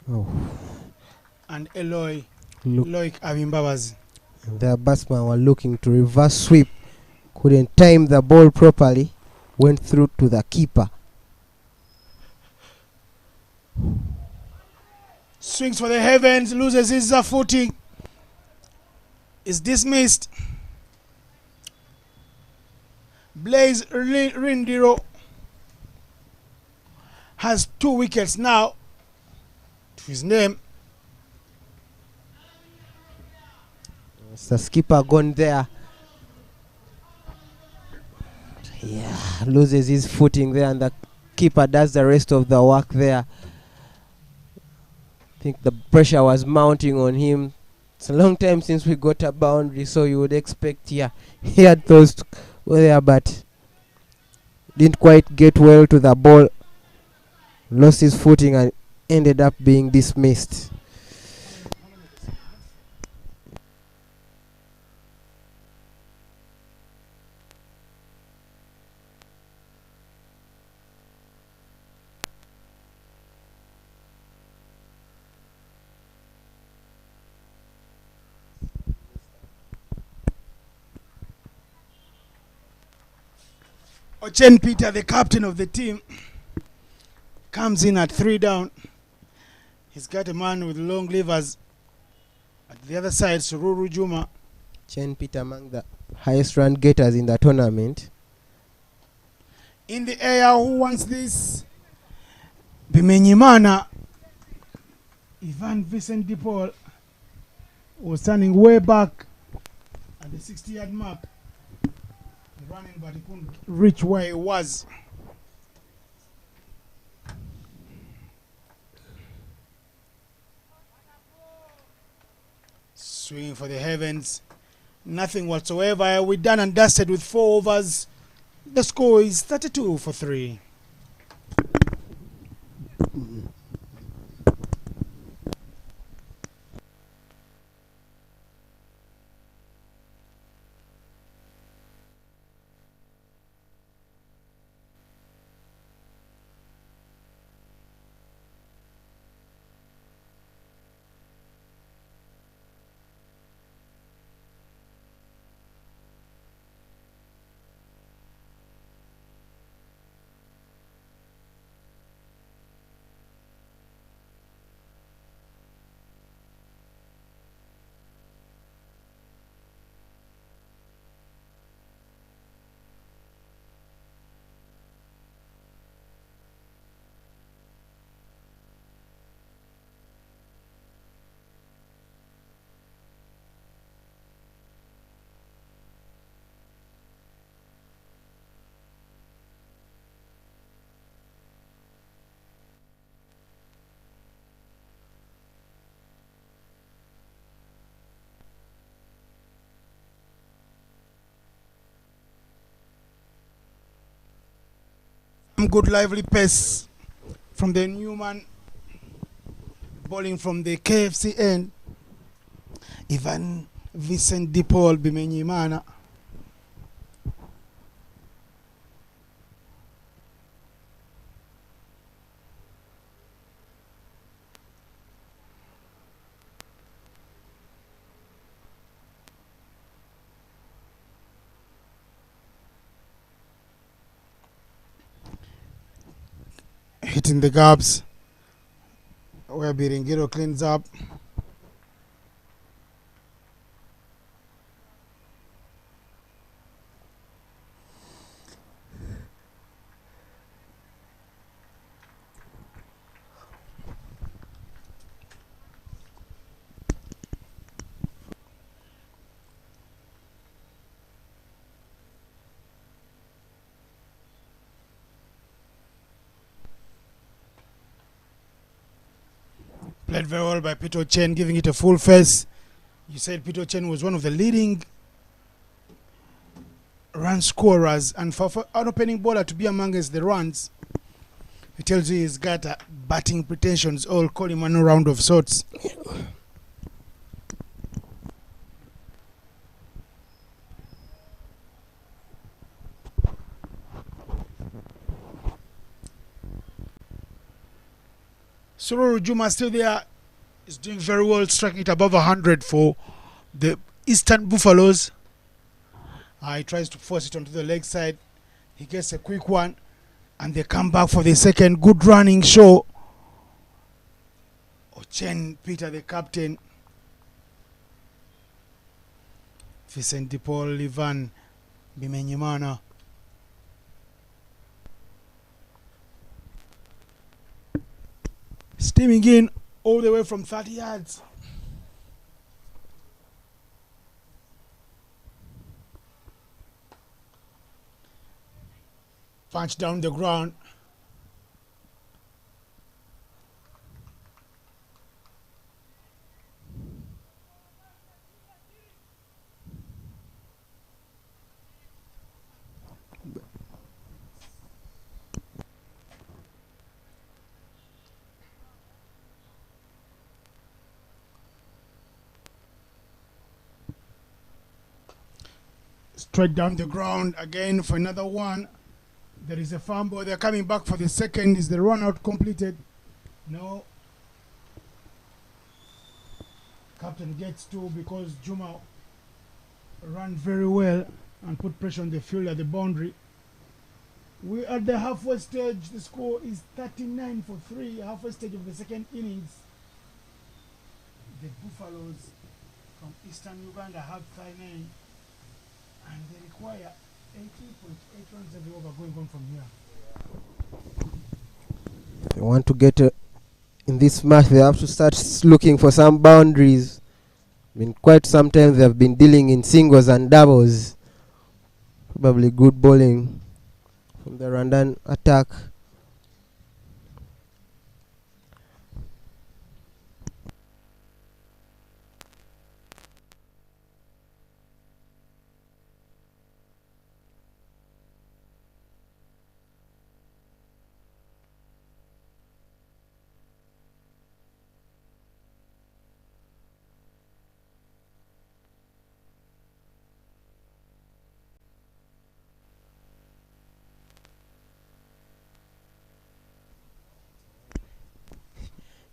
Speaker 1: and Loic Abimbabazi.
Speaker 3: The batsmen were looking to reverse sweep, couldn't time the ball properly, went through to the keeper.
Speaker 1: Swings for the heavens, loses his footing, is dismissed. Blaise Rindiro has 2 wickets now to his name.
Speaker 3: It's the skipper gone there. Yeah, loses his footing there, and the keeper does the rest of the work there. I think the pressure was mounting on him. It's a long time since we got a boundary, so you would expect, he had those there, but didn't quite get well to the ball. Lost his footing and ended up being dismissed.
Speaker 1: Ochen Peter, the captain of the team, comes in at 3 down. He's got a man with long levers. At the other side, Sururu Juma.
Speaker 3: Chen Peter among the highest run getters in the tournament.
Speaker 1: In the air, who wants this? Bimenyimana. Ivan Vincent DePaul was standing way back at the 60-yard mark. Running, but he couldn't reach where he was. Swinging for the heavens. Nothing whatsoever. We're done and dusted with 4 overs. The score is 32 for 3. Good lively pace from the Newman, bowling from the KFC end. Ivan Vincent DePaul Bimenyimana. Hitting the gaps where Biringiro cleans up. Played very well by Peter Chen, giving it a full face. You said Peter Chen was one of the leading run scorers, and for an opening bowler to be amongst the runs, it tells you he's got batting pretensions. All call him an round of sorts. Sururu Juma still there, is doing very well, striking it above 100 for the Eastern Buffaloes. He tries to force it onto the leg side. He gets a quick one, and they come back for the second. Good running show. Ochen Peter, the captain. Vincent DePaul, Ivan Bimenyimana. Steaming in all the way from 30 yards. Punch down the ground. Straight down the ground again for another one. There is a fumble. They're coming back for the second. Is the run out completed? No. Captain gets two because Juma ran very well and put pressure on the field at the boundary. We're at the halfway stage. The score is 39 for 3. Halfway stage of the second innings. The Buffaloes from Eastern Uganda have 5-9. And they require 18.8 runs every over going on from here.
Speaker 3: If they want to get in this match, they have to start looking for some boundaries. I mean, quite sometimes they have been dealing in singles and doubles. Probably good bowling from the Rwandan attack.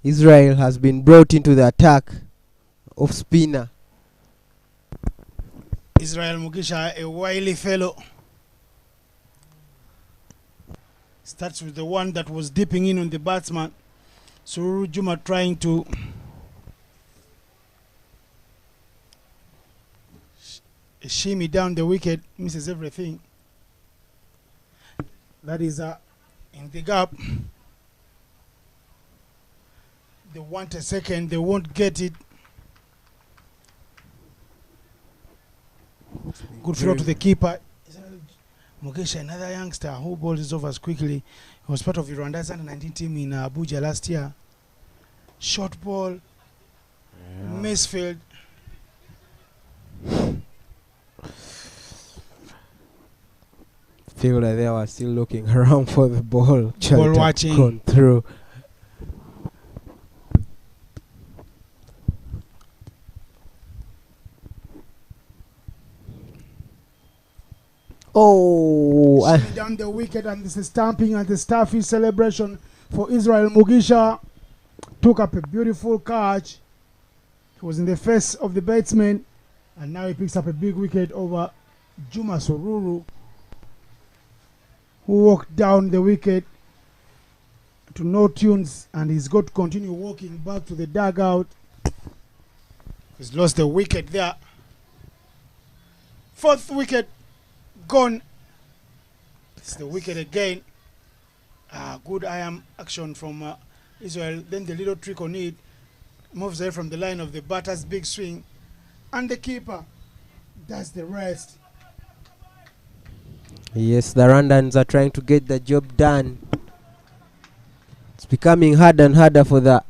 Speaker 3: Israel has been brought into the attack of spinner.
Speaker 1: Israel Mugisha, a wily fellow. Starts with the one that was dipping in on the batsman. Sururu Juma trying to shimmy down the wicket, misses everything. That is in the gap. They want a second, they won't get it. Good throw to the keeper. Mugisha, another youngster who bowled his overs quickly. He was part of Rwanda's under-19 team in Abuja last year. Short ball, misfield.
Speaker 3: Feel like they were still looking around for the ball.
Speaker 1: Ball watching.
Speaker 3: Gone through. Oh,
Speaker 1: Shimmy down the wicket, and this is stamping and the starfish celebration for Israel Mugisha. Took up a beautiful catch. He was in the face of the batsman, and now he picks up a big wicket over Juma Sururu, who walked down the wicket to no tunes, and he's got to continue walking back to the dugout. He's lost the wicket there. Fourth wicket gone. It's the wicket again. Good action from Israel. Then the little trick on it moves away from the line of the batter's big swing, and the keeper does the rest.
Speaker 3: Yes, the Rwandans are trying to get the job done. It's becoming harder and harder for the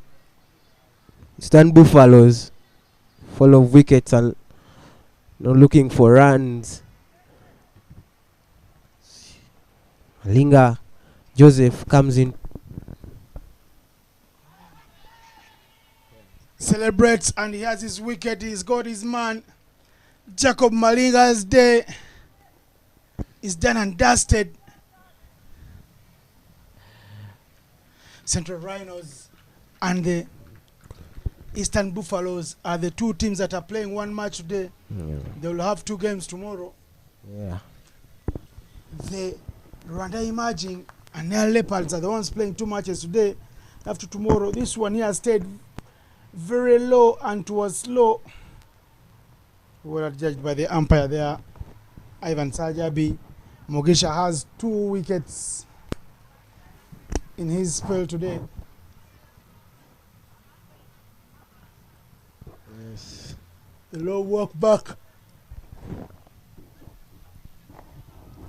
Speaker 3: Eastern Buffaloes, full of wickets and looking for runs. Linga Joseph comes in.
Speaker 1: Celebrates, and he has his wicket. He's got his man. Jacob Malinga's day is done and dusted. Central Rhinos and the Eastern Buffaloes are the two teams that are playing one match today. They will have two games tomorrow.
Speaker 3: Yeah.
Speaker 1: The Rwanda Emerging and Nile Leopards are the ones playing two matches today. After tomorrow, this one here stayed very low and was slow. Well judged by the umpire there, Ivan Sajabi. Mugisha has 2 wickets in his spell today.
Speaker 3: Yes.
Speaker 1: The low walk back.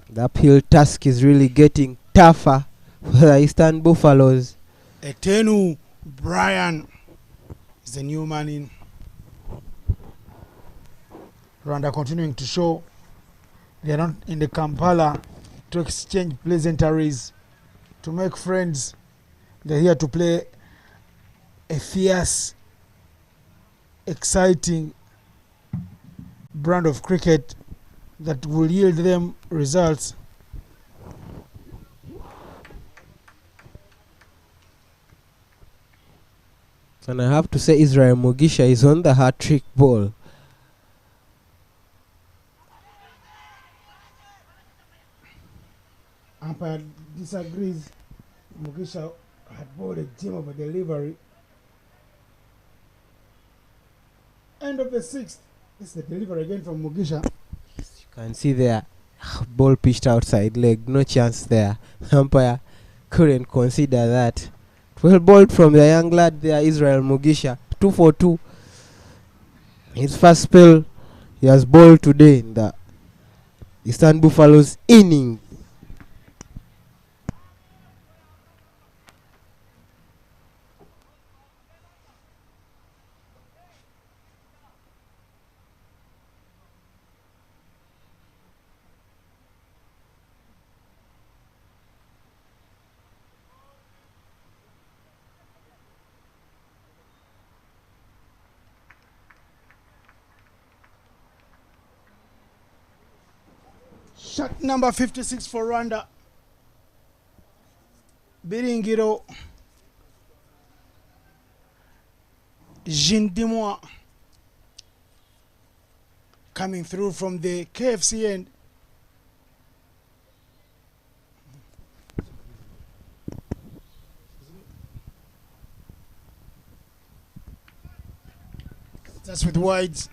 Speaker 3: The uphill task is really getting tougher for the Eastern Buffaloes.
Speaker 1: Etenu Brian is the new man in. Rwanda continuing to show they are not in the Kampala to exchange pleasantries, to make friends. They're here to play a fierce, exciting brand of cricket that will yield them results.
Speaker 3: And I have to say Israel Mugisha is on the hat-trick ball.
Speaker 1: Umpire disagrees. Mugisha had bowled a gem of a delivery. End of the 6th. This is the delivery again from Mugisha.
Speaker 3: You can see there, ball pitched outside leg, no chance there. Umpire couldn't consider that. Well bowled from the young lad there, Israel Mugisha, 2 for 2. His first spell he has bowled today in the Eastern Buffaloes inning.
Speaker 1: Shot number 56 for Rwanda. Biringiro Jean Dimois coming through from the KFC end. That's with wides.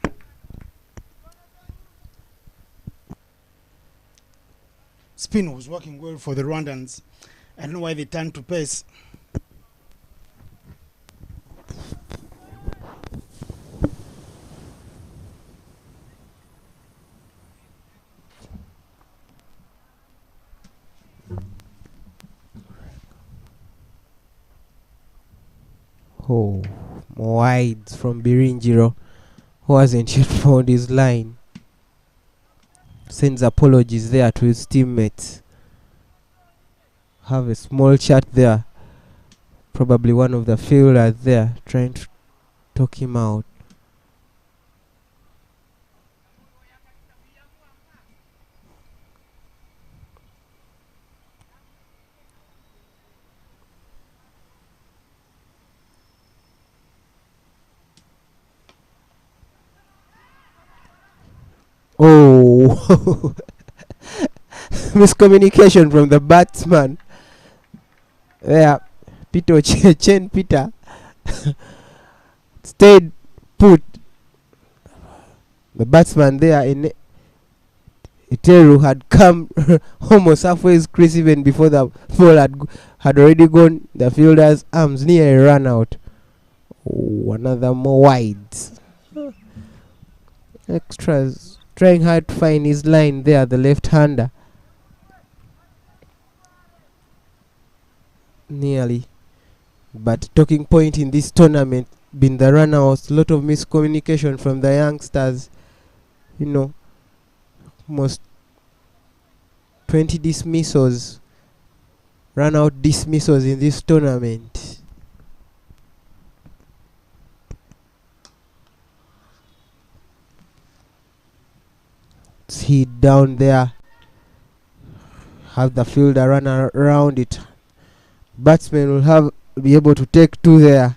Speaker 1: Spin was working well for the Rwandans. I don't know why they turned to pace.
Speaker 3: Oh, more wides from Biringiro, who hasn't yet found his line. Sends apologies there to his teammates. Have a small chat there. Probably one of the fielders there trying to talk him out. Oh, miscommunication from the batsman. There, Peter Chen Peter stayed put. The batsman there in Iteru had come almost halfway his crease even before the ball had already gone the fielder's arms near a run out. Oh, another more wides. Extras. Trying hard to find his line there, the left-hander. Nearly. But talking point in this tournament been the run-outs. A lot of miscommunication from the youngsters. You know, almost 20 dismissals. Run-out dismissals in this tournament. Hit down there, have the fielder run around it. Batsman will be able to take two there.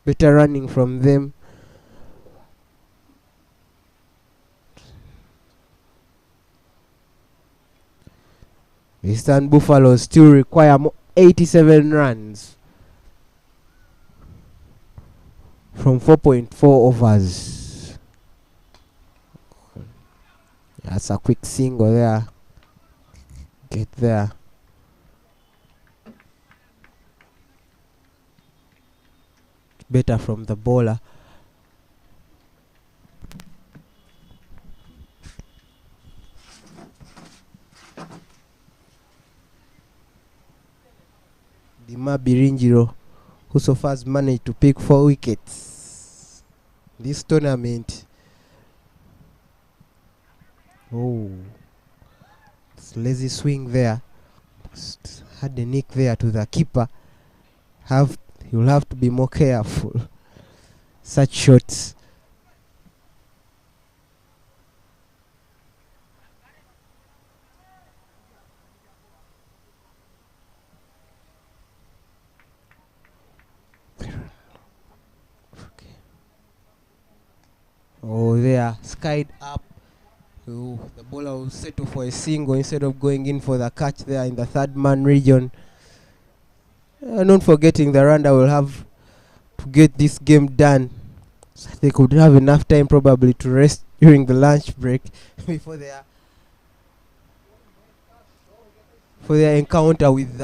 Speaker 3: Better running from them. Eastern Buffaloes still require 87 runs from 4.4 overs. That's a quick single there. Get there. Better from the bowler. Dima Biringiro, who so far has managed to pick 4 wickets this tournament. Oh, it's lazy swing there. Just had the nick there to the keeper. You'll have to be more careful. Such shots. Oh, there, skied up. Oh, the bowler will settle for a single instead of going in for the catch there in the third man region. Not forgetting the Rwanda will have to get this game done. So they could have enough time probably to rest during the lunch break before their encounter with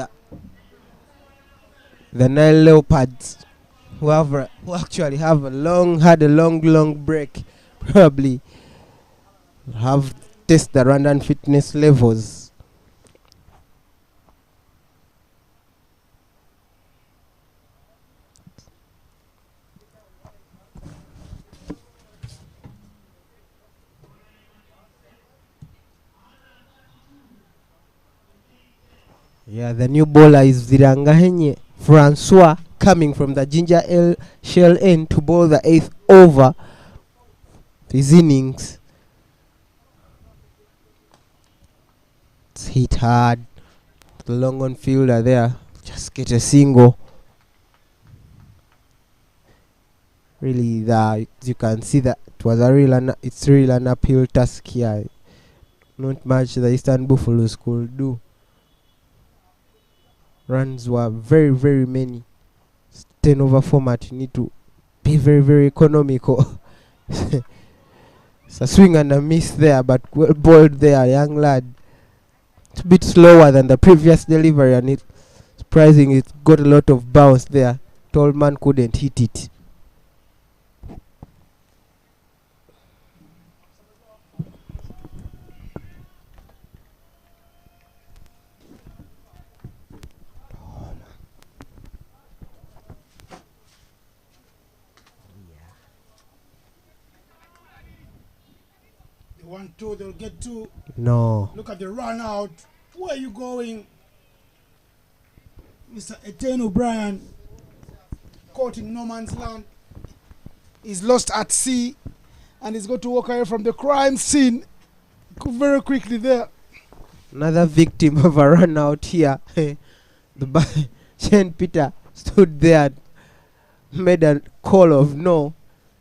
Speaker 3: the Nile Leopards, who actually had a long break. Probably have test the Rwandan fitness levels. Yeah, the new bowler is Zirangahenye Francois, coming from the Ginger Shell end to bowl the 8th over his innings. It's hit hard. The long on fielder there, just get a single. really, you can see that it was it's really an uphill task here. Not much the Eastern Buffaloes could do. Runs were very, very many. 10 over format, you need to be very, very economical. It's a swing and a miss there, but well bowled there, young lad. It's a bit slower than the previous delivery, and it's surprising it got a lot of bounce there. Tall man couldn't hit it.
Speaker 1: They want two, they'll get two.
Speaker 3: No.
Speaker 1: Look at the run out. Where are you going? Mr. Etienne O'Brien, caught in no man's land. He's lost at sea and he's got to walk away from the crime scene very quickly there.
Speaker 3: Another victim of a run out here. Shane Peter stood there and made a call of no.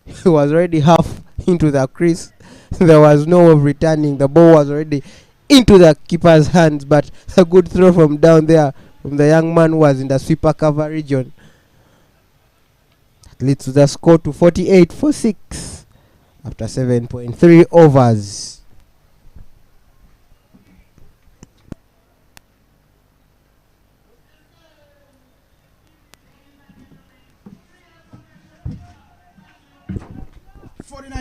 Speaker 3: He was already half into the crease. There was no returning. The ball was already into the keeper's hands, but a good throw from down there from the young man who was in the sweeper cover region. That leads to the score to 48 for 6 after 7.3 overs.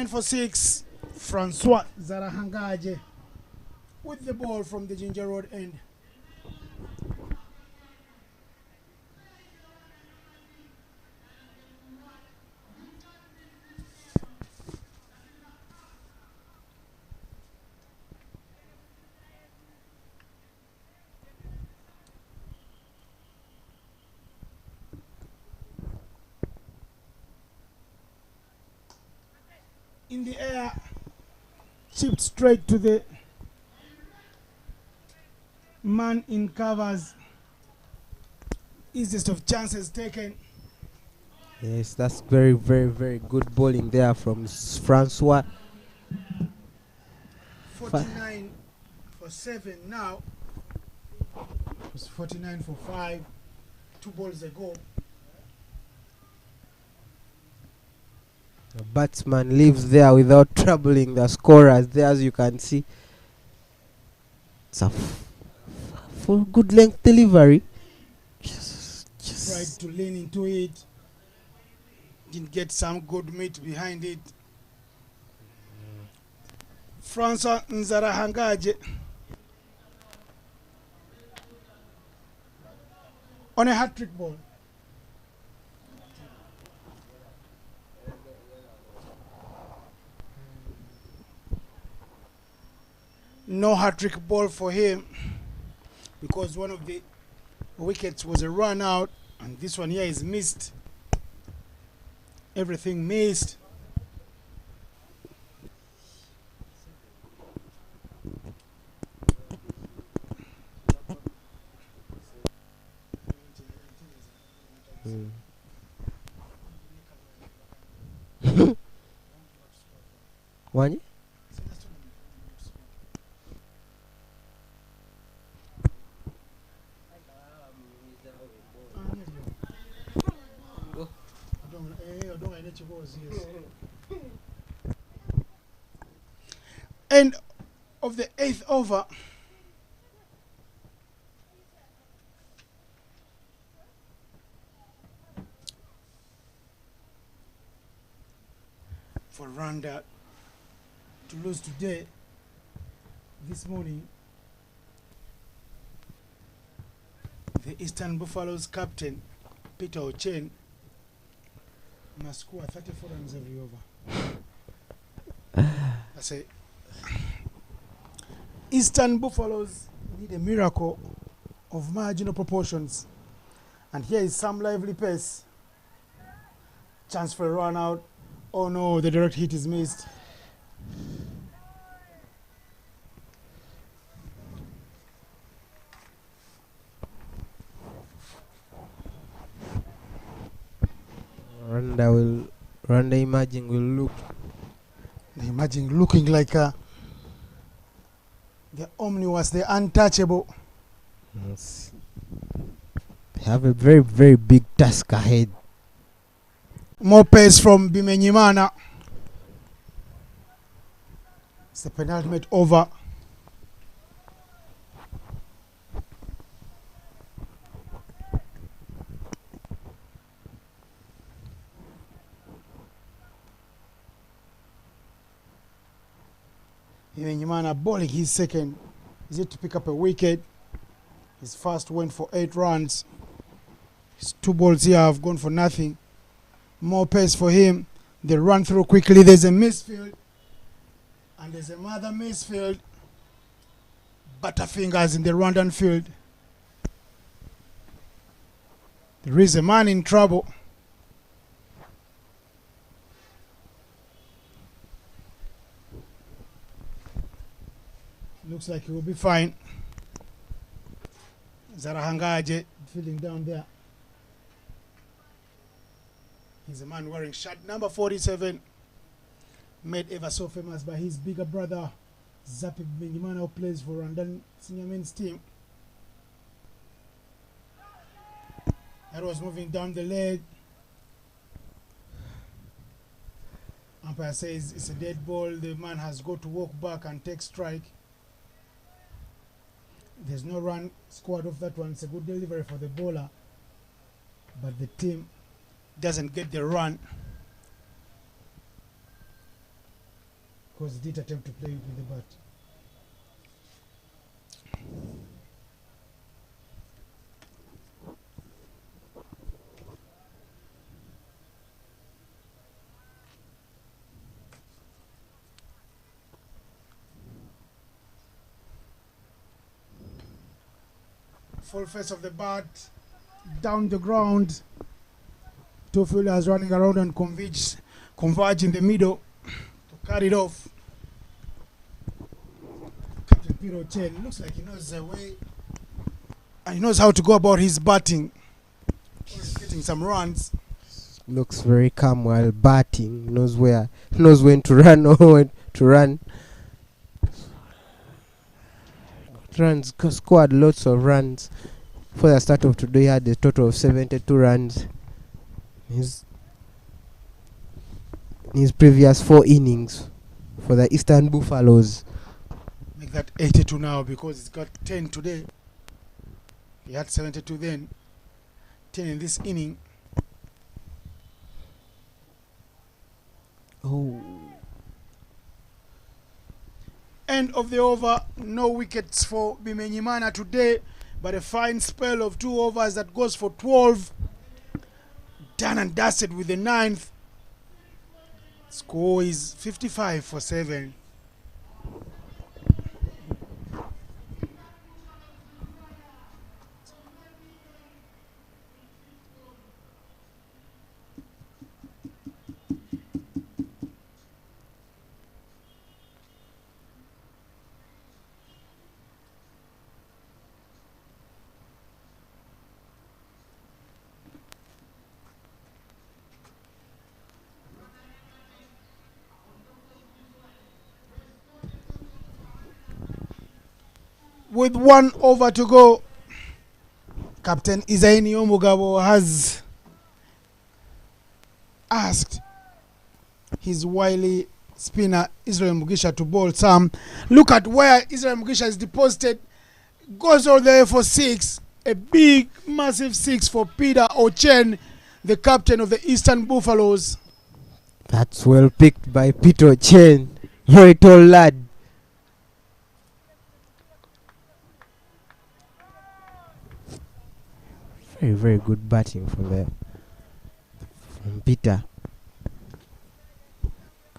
Speaker 1: For 6, Francois Zarahangaje with the ball from the Ginger Road end. In the air, chipped straight to the man in covers. Easiest of chances taken.
Speaker 3: Yes, that's very, very, very good bowling there from Francois.
Speaker 1: 49 for 7 now. It was 49 for 5. 2 balls ago.
Speaker 3: The batsman leaves there without troubling the scorers there, as you can see. It's a full good length delivery.
Speaker 1: Tried to lean into it. Didn't get some good meat behind it. Francois Nzarahangaje on a hat-trick ball. No hat-trick ball for him because one of the wickets was a run out and this one here is missed. Everything missed.
Speaker 3: One?
Speaker 1: End of the 8th over. For Rwanda to lose today, this morning, the Eastern Buffaloes captain, Peter Ochen, must score 34 runs every over. I say, Eastern Buffaloes need a miracle of marginal proportions. And here is some lively pace. Chance for a run out. Oh no, the direct hit is missed.
Speaker 3: Rwanda will Rwanda Imagine will look.
Speaker 1: Imagine looking like the omnibus, the untouchable.
Speaker 3: Yes. They have a very, very big task ahead.
Speaker 1: More pace from Bimenyimana. It's the penultimate over. Bimenyimana bowling his second. Is it to pick up a wicket? His first went for 8 runs. His 2 balls here have gone for nothing. More pace for him. They run through quickly. There's a misfield. And there's another misfield. Butterfingers in the Rwandan field. There is a man in trouble. Looks like he will be fine. Zarahangaje feeling down there. He's a man wearing shirt number 47. Made ever so famous by his bigger brother, Zapi Bimenyimana, who plays for Rwandan senior men's team. That was moving down the leg. Umpire says it's a dead ball. The man has got to walk back and take strike. There's no run scored off that one. It's a good delivery for the bowler. But the team doesn't get the run. Because he did attempt to play it with the bat. Full face of the bat, down the ground. 2 fielders running around and converge in the middle to carry it off. Captain Peter Chen looks like he knows the way and he knows how to go about his batting. He's getting some runs.
Speaker 3: Looks very calm while batting. Knows when to run or when to run. Runs, scored lots of runs. For the start of today, he had a total of 72 runs. His previous 4 innings for the Eastern Buffaloes.
Speaker 1: Make that 82 now because he's got 10 today. He had 72 then. 10 in this inning.
Speaker 3: Oh.
Speaker 1: End of the over. No wickets for Bimenyimana today, but a fine spell of 2 overs that goes for 12. Done and dusted with the 9th. Score is 55 for 7. With 1 over to go, Captain Isaini Omugabo has asked his wily spinner Israel Mugisha to bowl some. Look at where Israel Mugisha is deposited. Goes all the way for 6. A big, massive 6 for Peter Ochen, the captain of the Eastern Buffaloes.
Speaker 3: That's well picked by Peter Chen. Very tall lad. Very, very good batting from Peter.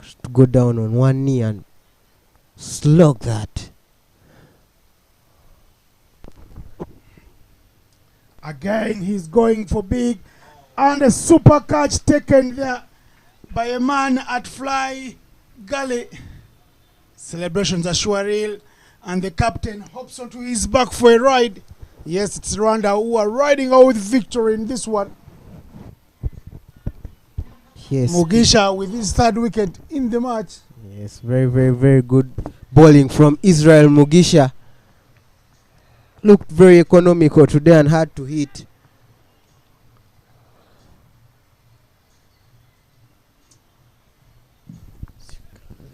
Speaker 3: Just to go down on one knee and slug that.
Speaker 1: Again, he's going for big. And a super catch taken there by a man at Fly Gully. Celebrations are sure real. And the captain hops onto his back for a ride. Yes, it's Rwanda who are riding out with victory in this one.
Speaker 3: Yes.
Speaker 1: Mugisha with his third wicket in the match.
Speaker 3: Yes, very, very, very good bowling from Israel Mugisha. Looked very economical today and hard to hit.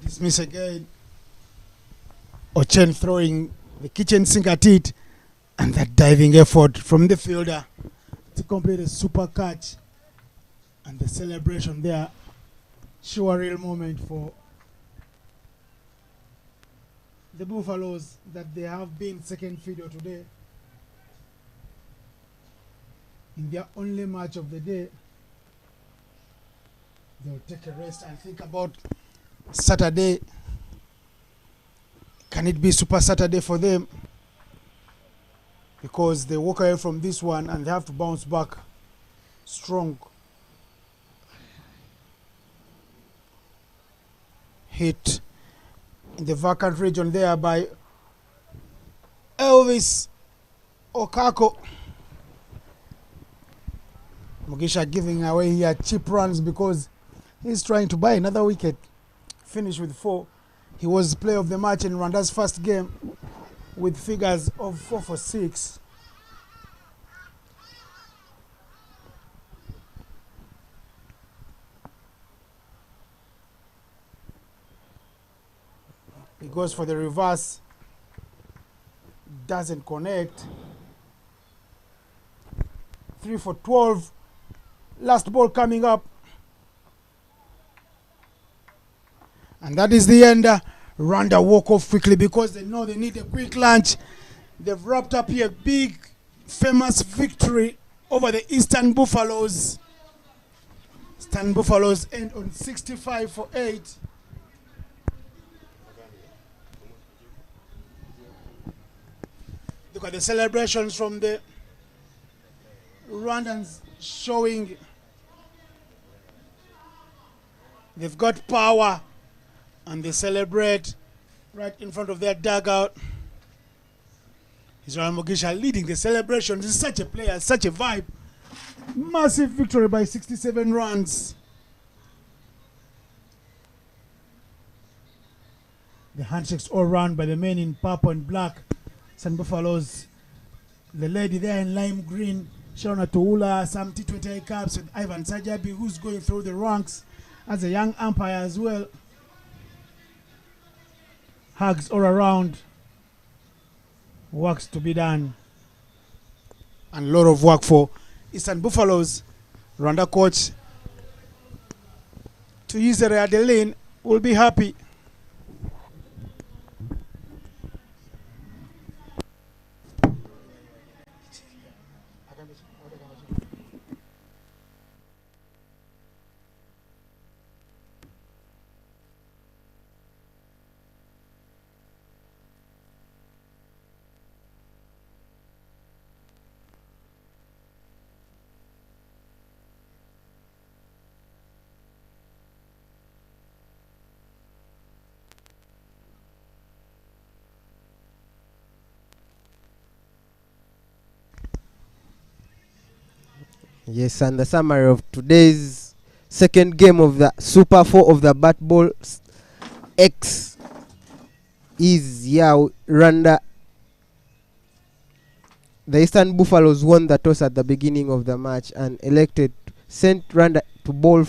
Speaker 1: Dismiss again. Ochen throwing the kitchen sink at it, and that diving effort from the fielder to complete a super catch, and the celebration there. Sure, real moment for the Buffaloes that they have been second fiddle today in their only match of the day. They'll take a rest and think about Saturday. Can it be Super Saturday for them? Because they walk away from this one and they have to bounce back strong. Hit in the vacant region there by Elvis Okako. Mugisha giving away here cheap runs because he's trying to buy another wicket. Finish with 4. He was player of the match in Rwanda's first game with figures of 4 for 6. He goes for the reverse, doesn't connect. 3 for 12. Last ball coming up. And that is the end. Rwanda walk off quickly because they know they need a quick lunch. They've wrapped up here big, famous victory over the Eastern Buffaloes. Eastern Buffaloes end on 65 for 8. Look at the celebrations from the Rwandans showing they've got power. And they celebrate right in front of their dugout. Israel Mugisha leading the celebrations. He's such a player, such a vibe. Massive victory by 67 runs. The handshakes all round by the men in purple and black. Sun Buffaloes. The lady there in lime green. Shauna Tuula, some T20I caps with Ivan Sajabi, who's going through the ranks as a young umpire as well. Hugs all around. Works to be done. And a lot of work for Eastern Buffaloes. Rwanda coach Tuyizere Adeline will be happy.
Speaker 3: Yes, and the summary of today's second game of the Super 4 of the BATBALL X is Rwanda. The Eastern Buffaloes won the toss at the beginning of the match and sent Rwanda to bowl